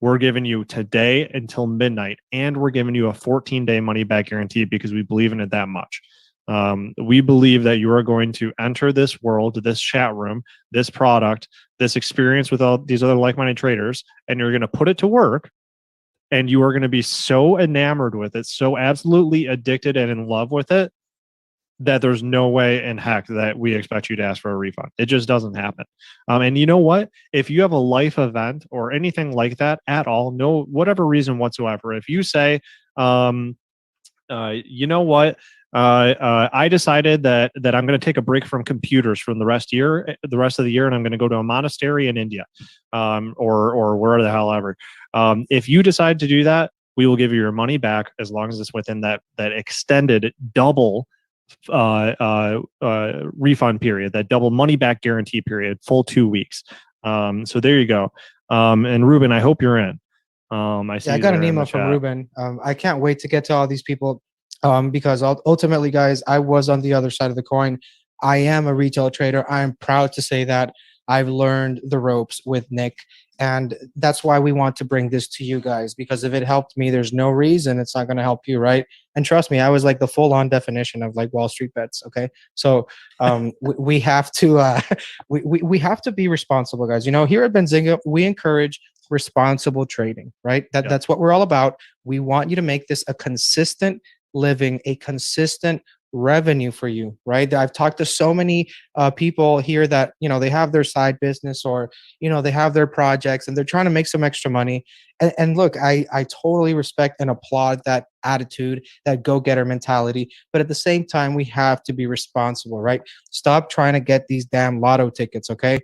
We're giving you today until midnight, and we're giving you a 14-day money back guarantee because we believe in it that much. We believe that you are going to enter this world, this chat room, this product, this experience with all these other like-minded traders, and you're going to put it to work, and you are going to be so enamored with it, so absolutely addicted and in love with it, that there's no way in heck that we expect you to ask for a refund. It just doesn't happen. And you know what? If you have a life event or anything like that at all, no, whatever reason whatsoever, if you say, you know what, I decided that I'm going to take a break from computers from the rest of the year, and I'm going to go to a monastery in India, or where the hell ever. If you decide to do that, we will give you your money back as long as it's within that extended double refund period, that double money back guarantee period, full 2 weeks. So there you go. And Ruben, I hope you're in. I got an email from Ruben. I can't wait to get to all these people, because ultimately, guys, I was on the other side of the coin. I am a retail trader. I am proud to say that I've learned the ropes with Nic, and that's why we want to bring this to you guys, because if it helped me, there's no reason it's not going to help you, right? And trust me, I was like the full-on definition of like Wall Street bets. Okay, so we have to we have to be responsible, guys. You know, here at Benzinga, we encourage responsible trading, right? That's what we're all about. We want you to make this a consistent living, a consistent revenue for you, right? I've talked to so many people here that, you know, they have their side business, or, you know, they have their projects and they're trying to make some extra money. And look, I totally respect and applaud that attitude, that go-getter mentality. But at the same time, we have to be responsible, right? Stop trying to get these damn lotto tickets, okay?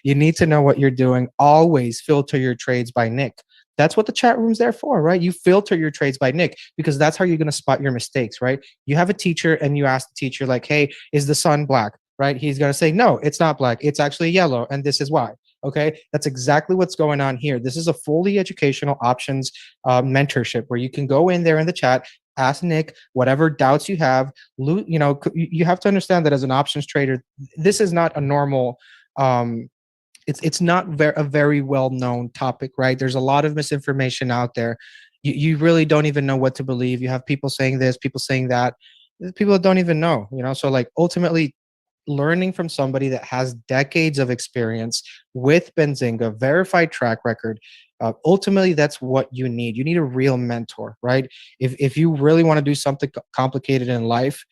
You need to know what you're doing. Always filter your trades by Nic. That's what the chat room's there for, right? You filter your trades by Nic, because that's how you're going to spot your mistakes, right? You have a teacher and you ask the teacher, like, hey, is the sun black, right? He's going to say, no, it's not black. It's actually yellow. And this is why. Okay. That's exactly what's going on here. This is a fully educational options mentorship where you can go in there in the chat, ask Nic whatever doubts you have. You know, you have to understand that as an options trader, this is not a normal, it's not a very well-known topic, right? There's a lot of misinformation out there. You really don't even know what to believe. You have people saying this, people saying that, people that don't even know, you know? So like ultimately learning from somebody that has decades of experience with Benzinga, verified track record, ultimately that's what you need. You need a real mentor, right? If you really want to do something complicated in life,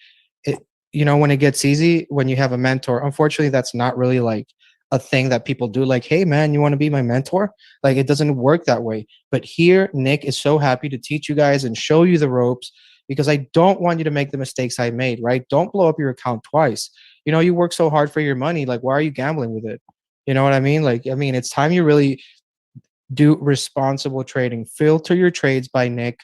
you know, when it gets easy, when you have a mentor, unfortunately, that's not really like a thing that people do, like, hey man, you want to be my mentor? Like, it doesn't work that way. But here, Nic is so happy to teach you guys and show you the ropes, because I don't want you to make the mistakes I made, right? Don't blow up your account twice. You know, you work so hard for your money. Like, why are you gambling with it? You know what I mean? Like, I mean, it's time you really do responsible trading. Filter your trades by Nic.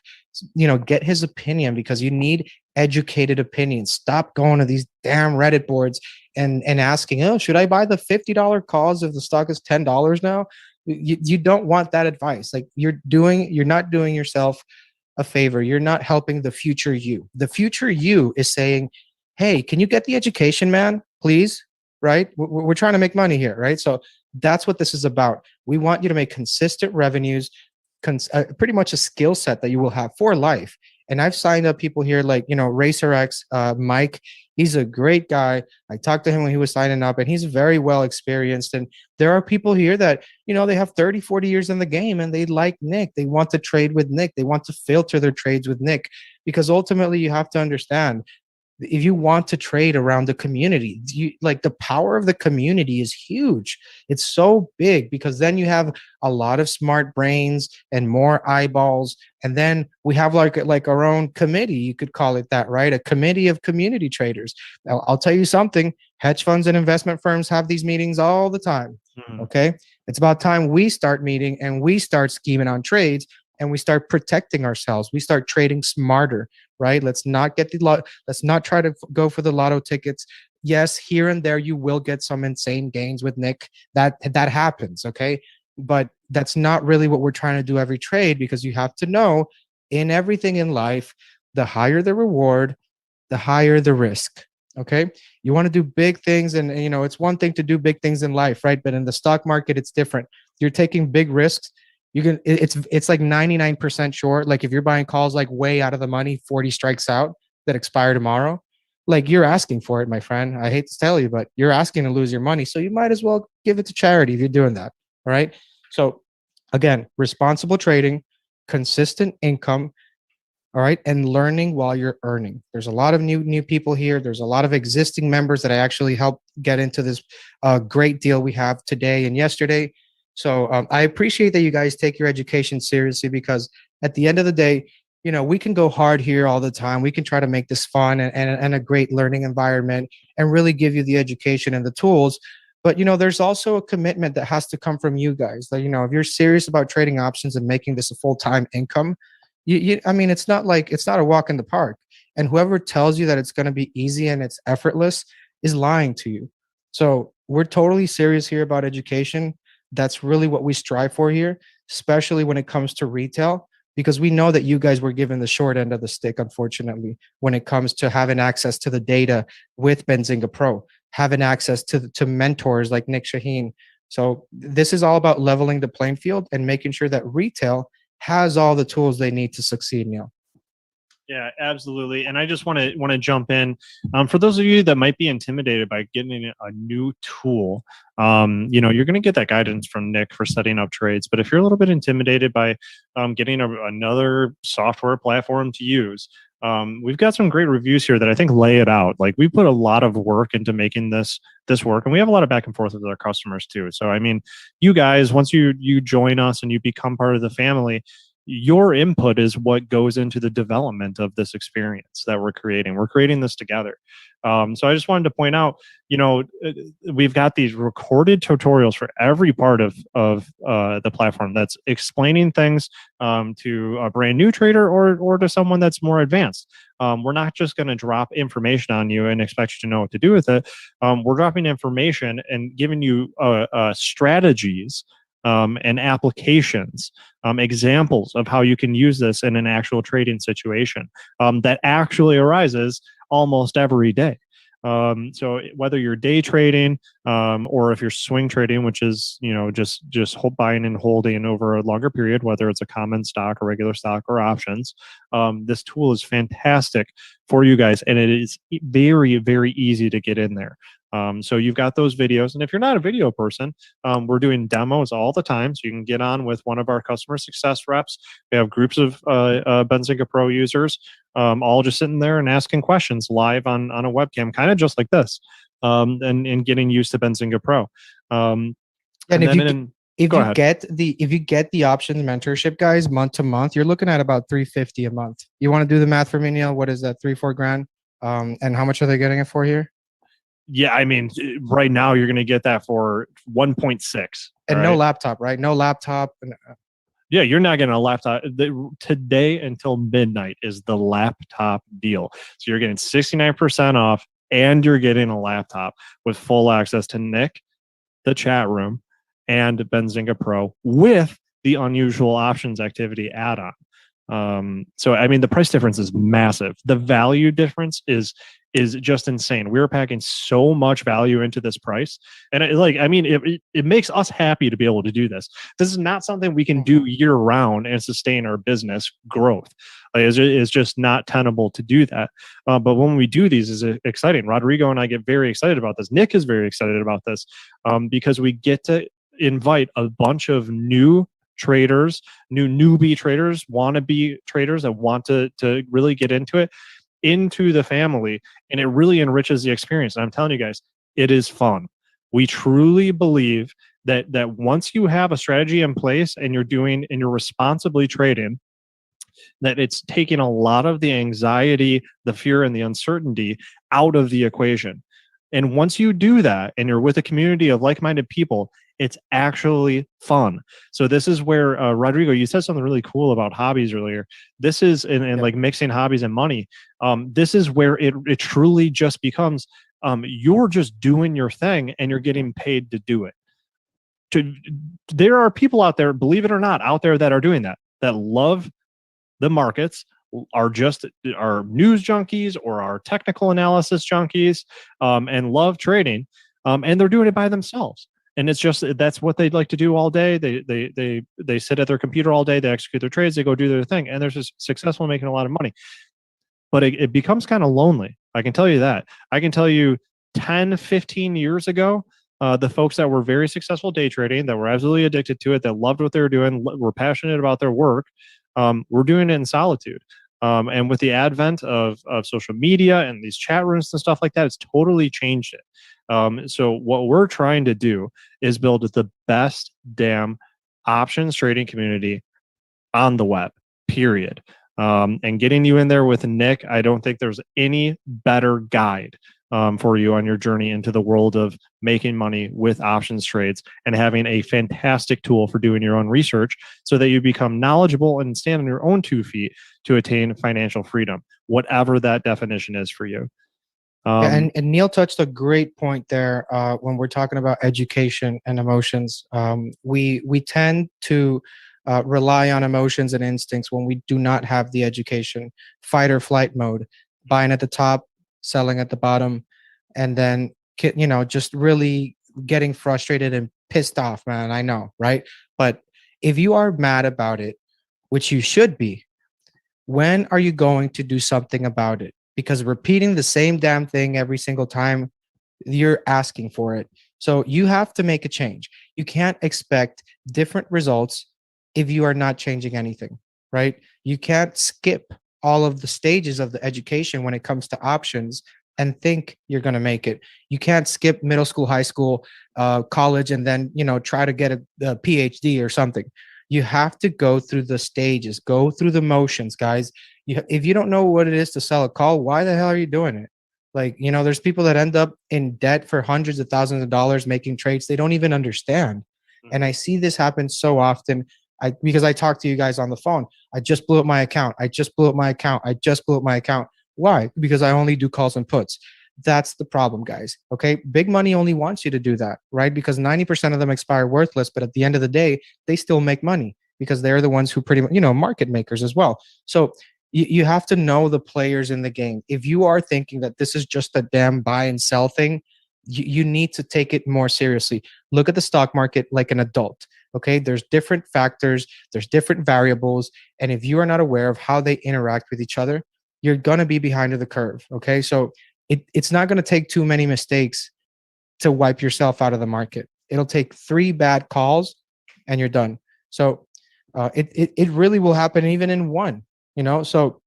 You know, get his opinion, because you need educated opinions. Stop going to these damn Reddit boards and asking, oh, should I buy the $50 calls if the stock is $10 now? You don't want that advice. Like, you're not doing yourself a favor. You're not helping the future you. The future you is saying, hey, can you get the education, man? Please, right? We're trying to make money here, right? So that's what this is about. We want you to make consistent revenues, pretty much a skill set that you will have for life. And I've signed up people here like, you know, RacerX, Mike. He's a great guy. I talked to him when he was signing up, and he's very well experienced. And there are people here that, you know, they have 30, 40 years in the game, and they like Nic. They want to trade with Nic. They want to filter their trades with Nic, because ultimately you have to understand, if you want to trade around the community, like the power of the community is huge. It's so big, because then you have a lot of smart brains and more eyeballs. And then we have like our own committee, you could call it that, right? A committee of community traders. I'll tell you something, hedge funds and investment firms have these meetings all the time. Okay. It's about time we start meeting and we start scheming on trades, and we start protecting ourselves. We start trading smarter, right? Let's not get the lot. Let's not try to go for the lotto tickets. Yes, here and there you will get some insane gains with Nic. That happens, okay? But that's not really what we're trying to do every trade, because you have to know, in everything in life, the higher the reward, the higher the risk. Okay, you want to do big things, and you know it's one thing to do big things in life, right? But in the stock market, it's different. You're taking big risks. You can it's like 99% short. Like if you're buying calls like way out of the money, 40 strikes out that expire tomorrow, like you're asking for it, my friend. I hate to tell you, but you're asking to lose your money. So you might as well give it to charity if you're doing that. All right. So again, responsible trading, consistent income, all right, and learning while you're earning. There's a lot of new people here. There's a lot of existing members that I actually helped get into this great deal we have today and yesterday. So I appreciate that you guys take your education seriously, because at the end of the day, you know, we can go hard here all the time. We can try to make this fun and a great learning environment and really give you the education and the tools. But, you know, there's also a commitment that has to come from you guys. That, you know, if you're serious about trading options and making this a full-time income, I mean, it's not a walk in the park. And whoever tells you that it's going to be easy and it's effortless is lying to you. So we're totally serious here about education. That's really what we strive for here, especially when it comes to retail, because we know that you guys were given the short end of the stick, unfortunately, when it comes to having access to the data with Benzinga Pro, having access to mentors like Nic Chahine. So this is all about leveling the playing field and making sure that retail has all the tools they need to succeed, Neil. Yeah, absolutely. And I just want to jump in. For those of you that might be intimidated by getting a new tool, you know, you're going to get that guidance from Nic for setting up trades. But if you're a little bit intimidated by getting another software platform to use, we've got some great reviews here that I think lay it out. Like, we put a lot of work into making this work, and we have a lot of back and forth with our customers too. So, I mean, you guys, once you join us and you become part of the family, your input is what goes into the development of this experience that we're creating. We're creating this together. So I just wanted to point out, you know, we've got these recorded tutorials for every part of the platform that's explaining things to a brand new trader or to someone that's more advanced. We're not just going to drop information on you and expect you to know what to do with it. We're dropping information and giving you strategies and applications, examples of how you can use this in an actual trading situation that actually arises almost every day. So whether you're day trading or if you're swing trading, which is, you know, just buying and holding over a longer period, whether it's a common stock or regular stock or options, this tool is fantastic for you guys, and it is very, very easy to get in there. So you've got those videos, and if you're not a video person, we're doing demos all the time. So you can get on with one of our customer success reps. We have groups of Benzinga Pro users, all just sitting there and asking questions live on a webcam, kind of just like this, and getting used to Benzinga Pro. And if you get the options mentorship, guys, month to month, you're looking at about $350 a month. You want to do the math for me, Neil? What is that? 3-4 grand? And how much are they getting it for here? Yeah, I mean, right now you're going to get that for 1.6. And no laptop, right? No laptop. Yeah, you're not getting a laptop. Today until midnight is the laptop deal. So you're getting 69% off, and you're getting a laptop with full access to Nic, the chat room, and Benzinga Pro with the unusual options activity add-on. So, I mean, the price difference is massive. The value difference is just insane. We're packing so much value into this price, and it makes us happy to be able to do this. This is not something we can do year round and sustain our business growth. It's just not tenable to do that. But when we do these, it's exciting. Rodrigo and I get very excited about this. Nic is very excited about this because we get to invite a bunch of new traders, newbie traders, wannabe traders that want to really get into the family, and it really enriches the experience. And I'm telling you guys, it is fun. We truly believe that once you have a strategy in place and you're responsibly trading, that it's taking a lot of the anxiety, the fear, and the uncertainty out of the equation. And once you do that and you're with a community of like-minded people, It's actually fun. So this is where Rodrigo, you said something really cool about hobbies earlier. This is in like mixing hobbies and money. This is where it truly just becomes you're just doing your thing and you're getting paid to do it. There are people out there, believe it or not, out there that are doing that love the markets, are news junkies or are technical analysis junkies, and love trading, and they're doing it by themselves. And it's just, that's what they'd like to do all day. They sit at their computer all day, they execute their trades, they go do their thing, and they're just successful, making a lot of money. But it becomes kind of lonely. I can tell you that. I can tell you 10, 15 years ago, the folks that were very successful day trading, that were absolutely addicted to it, that loved what they were doing, were passionate about their work, were doing it in solitude. And with the advent of social media and these chat rooms and stuff like that, it's totally changed it. So what we're trying to do is build the best damn options trading community on the web, period. And getting you in there with Nic, I don't think there's any better guide for you on your journey into the world of making money with options trades, and having a fantastic tool for doing your own research so that you become knowledgeable and stand on your own 2 feet to attain financial freedom, whatever that definition is for you. And Neil touched a great point there when we're talking about education and emotions. We tend to rely on emotions and instincts when we do not have the education. Fight or flight mode, buying at the top, selling at the bottom, and then just really getting frustrated and pissed off, man. I know, right? But if you are mad about it, which you should be, when are you going to do something about it? Because repeating the same damn thing every single time, you're asking for it. So you have to make a change. You can't expect different results if you are not changing anything, right? You can't skip all of the stages of the education when it comes to options and think you're going to make it. You can't skip middle school, high school, college, and then try to get a PhD or something. You have to go through the stages, go through the motions, guys. If you don't know what it is to sell a call, why the hell are you doing it? Like, there's people that end up in debt for hundreds of thousands of dollars making trades they don't even understand. And I see this happen so often. Because I talk to you guys on the phone. I just blew up my account. I just blew up my account. I just blew up my account. Why? Because I only do calls and puts. That's the problem, guys. Okay. Big money only wants you to do that, right? Because 90% of them expire worthless, but at the end of the day, they still make money because they're the ones who pretty much, market makers as well. So you have to know the players in the game. If you are thinking that this is just a damn buy and sell thing, you need to take it more seriously. Look at the stock market like an adult. Okay, there's different factors, there's different variables, and if you are not aware of how they interact with each other, you're gonna be behind the curve. Okay, so it's not gonna take too many mistakes to wipe yourself out of the market. It'll take 3 bad calls, and you're done. So it really will happen even in one. So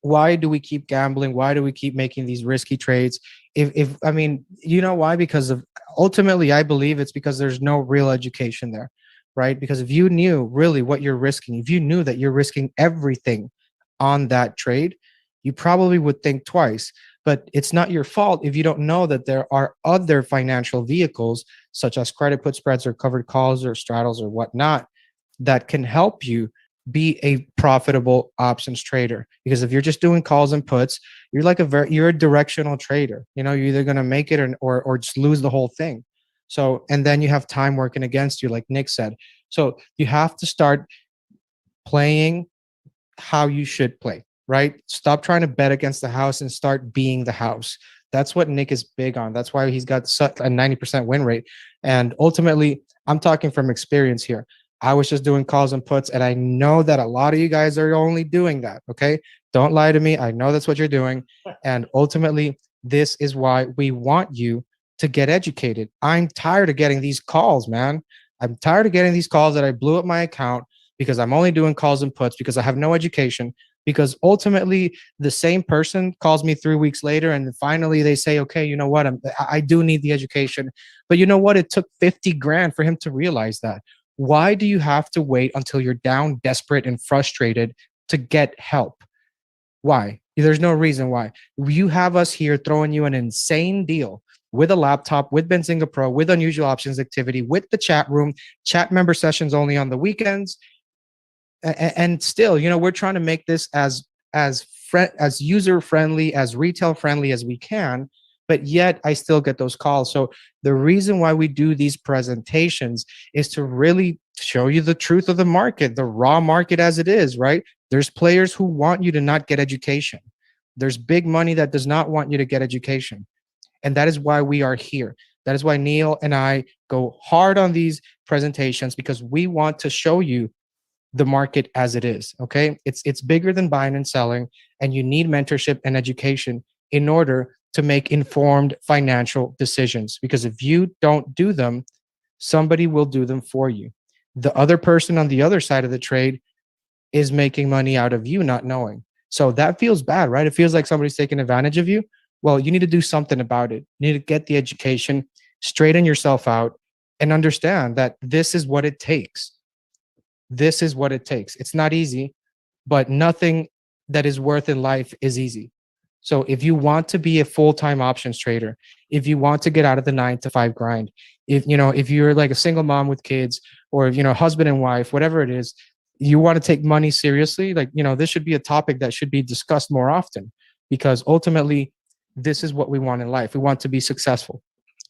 why do we keep gambling? Why do we keep making these risky trades? If I mean, why? Because ultimately, I believe it's because there's no real education there. Right? Because if you knew really what you're risking, if you knew that you're risking everything on that trade, you probably would think twice. But it's not your fault if you don't know that there are other financial vehicles, such as credit put spreads or covered calls or straddles or whatnot, that can help you be a profitable options trader. Because if you're just doing calls and puts, you're like you're a directional trader. You're either going to make it or just lose the whole thing. So, and then you have time working against you, like Nic said. So you have to start playing how you should play, right? Stop trying to bet against the house and start being the house. That's what Nic is big on. That's why he's got such a 90% win rate. And ultimately, I'm talking from experience here. I was just doing calls and puts, and I know that a lot of you guys are only doing that. Okay. Don't lie to me. I know that's what you're doing. And ultimately, this is why we want you to get educated. I'm tired of getting these calls, man. I'm tired of getting these calls that I blew up my account because I'm only doing calls and puts because I have no education. Because ultimately, the same person calls me 3 weeks later, and finally they say, okay, you know what? I do need the education. But you know what? It took 50 grand for him to realize that. Why do you have to wait until you're down, desperate, and frustrated to get help? Why? There's no reason why. You have us here throwing you an insane deal with a laptop, with Benzinga Pro, with unusual options activity, with the chat room, chat member sessions only on the weekends. And still, you know, we're trying to make this as user friendly, as retail friendly as we can, but yet I still get those calls. So the reason why we do these presentations is to really show you the truth of the market, the raw market as it is, right? There's players who want you to not get education. There's big money that does not want you to get education. And that is why we are here. That is why Neil and I go hard on these presentations, because we want to show you the market as it is. Okay, it's bigger than buying and selling, and you need mentorship and education in order to make informed financial decisions, because if you don't do them, somebody will do them for you. The other person on the other side of the trade is making money out of you not knowing. So that feels bad, right? It feels like somebody's taking advantage of you. Well, you need to do something about it. You need to get the education, straighten yourself out, and understand that this is what it takes. This is what it takes. It's not easy, but nothing that is worth in life is easy. So if you want to be a full-time options trader, if you want to get out of the 9 to 5 grind, if you're like a single mom with kids, or husband and wife, whatever it is, you want to take money seriously, this should be a topic that should be discussed more often, because ultimately this is what we want in life. We want to be successful.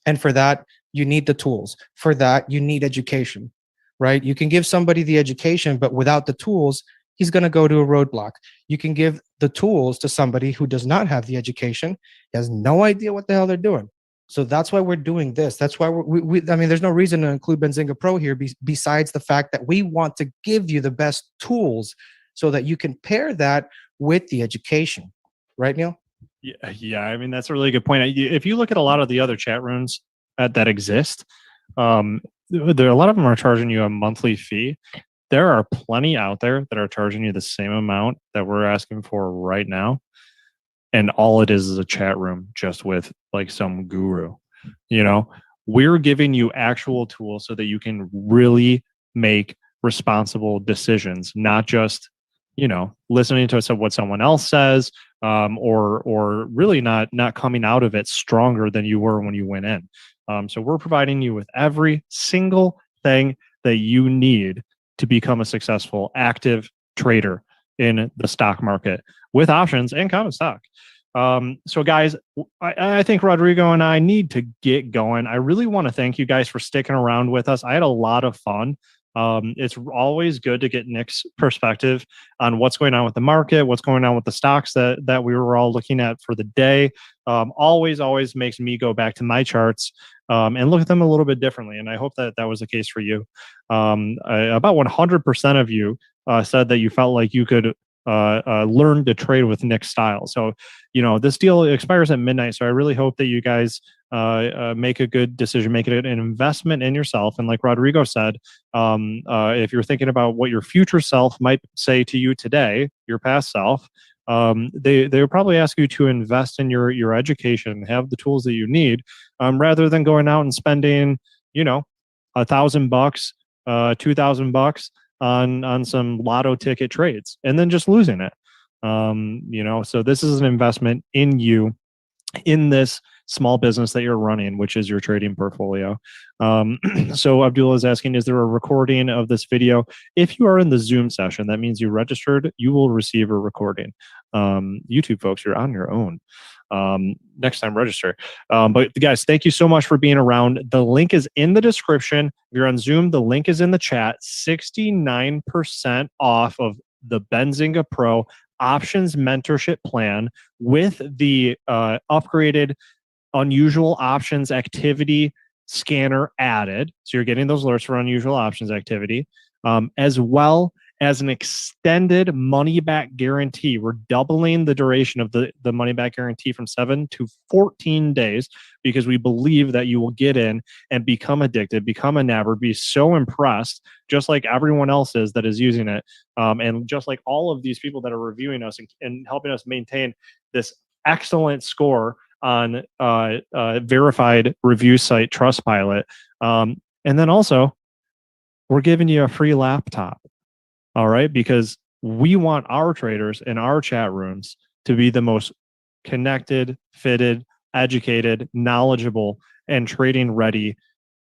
And for that, you need the tools. For that, you need education, right? You can give somebody the education, but without the tools, he's going to go to a roadblock. You can give the tools to somebody who does not have the education, he has no idea what the hell they're doing. So that's why we're doing this. That's why there's no reason to include Benzinga Pro here besides the fact that we want to give you the best tools so that you can pair that with the education. Right, Neil? Yeah. I mean, that's a really good point. If you look at a lot of the other chat rooms that exist, a lot of them are charging you a monthly fee. There are plenty out there that are charging you the same amount that we're asking for right now. And all it is a chat room just with like some guru. We're giving you actual tools so that you can really make responsible decisions, not just, listening to what someone else says, or really not coming out of it stronger than you were when you went in. So we're providing you with every single thing that you need to become a successful active trader in the stock market with options and common stock. So guys, I think Rodrigo and I need to get going. I really want to thank you guys for sticking around with us. I had a lot of fun. It's always good to get Nic's perspective on what's going on with the market, what's going on with the stocks that we were all looking at for the day. Always makes me go back to my charts and look at them a little bit differently. And I hope that was the case for you. About 100% of you said that you felt like you could learn to trade with Nic's style. So, this deal expires at midnight. So I really hope that you guys make a good decision, make it an investment in yourself. And like Rodrigo said, if you're thinking about what your future self might say to you today, your past self, they will probably ask you to invest in your education, have the tools that you need, rather than going out and spending, $1,000, $2,000 on some lotto ticket trades and then just losing it. So this is an investment in you, in this small business that you're running, which is your trading portfolio. So Abdullah is asking, is there a recording of this video? If you are in the Zoom session, that means you registered, you will receive a recording. YouTube folks, you're on your own. Next time register. But guys, thank you so much for being around. The link is in the description. If you're on Zoom, the link is in the chat. 69% off of the Benzinga Pro options mentorship plan with the upgraded unusual options activity scanner added. So you're getting those alerts for unusual options activity, as well as an extended money back guarantee. We're doubling the duration of the money back guarantee from 7 to 14 days because we believe that you will get in and become addicted, become enamored, be so impressed, just like everyone else is that is using it. And just like all of these people that are reviewing us and helping us maintain this excellent score on verified review site Trustpilot. And then also, we're giving you a free laptop. All right, because we want our traders in our chat rooms to be the most connected, fitted, educated, knowledgeable, and trading ready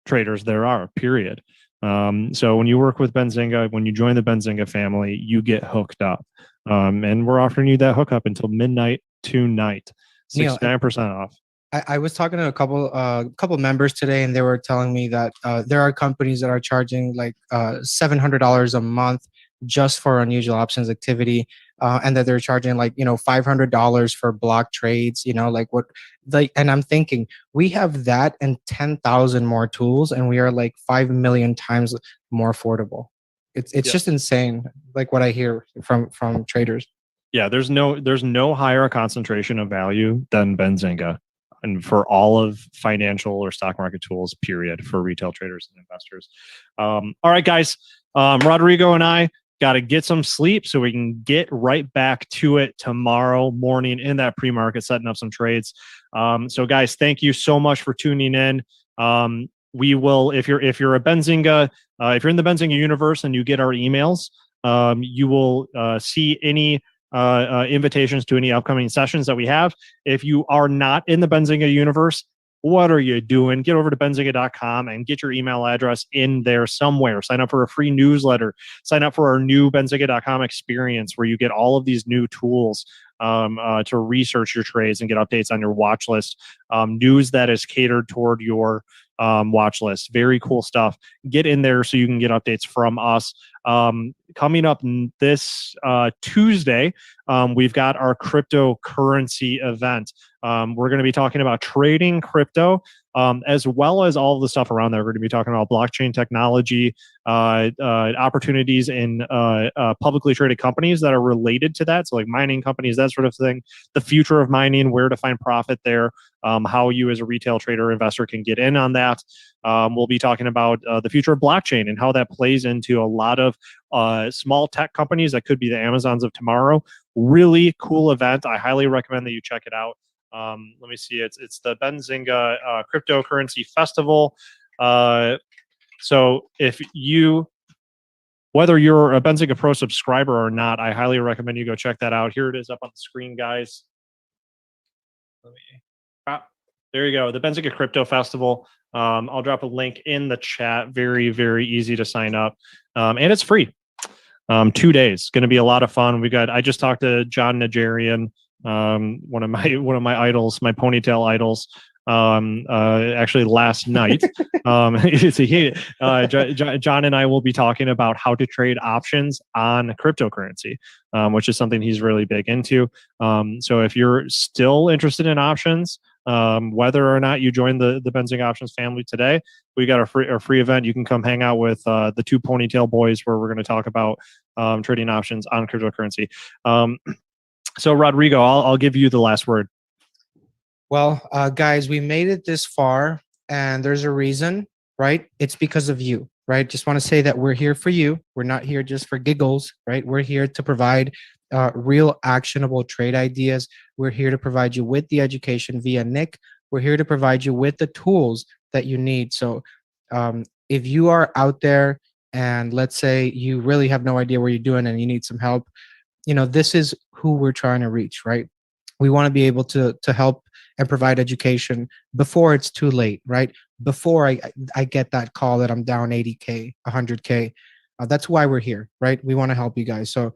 traders there are, period. So when you work with Benzinga, when you join the Benzinga family, you get hooked up. And we're offering you that hookup until midnight tonight, Neil, 69% off. I was talking to a couple members today, and they were telling me that there are companies that are charging like $700 a month just for unusual options activity, and that they're charging like $500 for block trades. And I'm thinking we have that and 10,000 more tools, and we are like 5 million times more affordable. It's just insane, like what I hear from traders. Yeah, there's no higher concentration of value than Benzinga, and for all of financial or stock market tools, period, for retail traders and investors. All right, guys, Rodrigo and I got to get some sleep so we can get right back to it tomorrow morning in that pre-market, setting up some trades. So guys, thank you so much for tuning in. We will, if you're a Benzinga, if you're in the Benzinga universe and you get our emails, you will see any invitations to any upcoming sessions that we have. If you are not in the Benzinga universe, what are you doing? Get over to benzinga.com and get your email address in there somewhere. Sign up for a free newsletter. Sign up for our new benzinga.com experience, where you get all of these new tools to research your trades and get updates on your watch list. News that is catered toward your watch list. Very cool stuff. Get in there so you can get updates from us. Coming up this Tuesday, we've got our cryptocurrency event. We're going to be talking about trading crypto, as well as all of the stuff around there. We're going to be talking about blockchain technology, opportunities in publicly traded companies that are related to that. So like mining companies, that sort of thing, the future of mining, where to find profit there, how you as a retail trader investor can get in on that. We'll be talking about the future of blockchain and how that plays into a lot of small tech companies that could be the Amazons of tomorrow. Really cool event. I highly recommend that you check it out. Let me see. It's the Benzinga Cryptocurrency Festival. So whether you're a Benzinga Pro subscriber or not, I highly recommend you go check that out. Here it is up on the screen, guys. There you go. The Benzinga Crypto Festival. I'll drop a link in the chat. Very, very easy to sign up. And it's free. 2 days. Going to be a lot of fun. I just talked to John Nigerian, one of my idols, my ponytail idols, actually last night. John and I will be talking about how to trade options on cryptocurrency, which is something he's really big into. So if you're still interested in options, whether or not you join the Benzinga Options family today, we got a free event. You can come hang out with the two ponytail boys, where we're going to talk about trading options on cryptocurrency. So Rodrigo, I'll give you the last word. Well, guys, we made it this far, and there's a reason, right? It's because of you, right? Just want to say that we're here for you. We're not here just for giggles, right? We're here to provide real actionable trade ideas. We're here to provide you with the education via Nic. We're here to provide you with the tools that you need. So if you are out there and let's say you really have no idea what you're doing and you need some help, this is who we're trying to reach, right? We want to be able to help and provide education before it's too late, right? Before I get that call that I'm down 80K, 100K. That's why we're here, right? We want to help you guys. So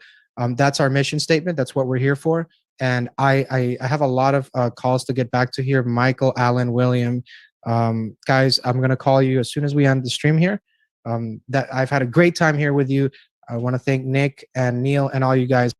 that's our mission statement. That's what we're here for. And I have a lot of calls to get back to here. Michael, Alan, William, guys, I'm going to call you as soon as we end the stream here. That I've had a great time here with you. I want to thank Nic and Neil and all you guys.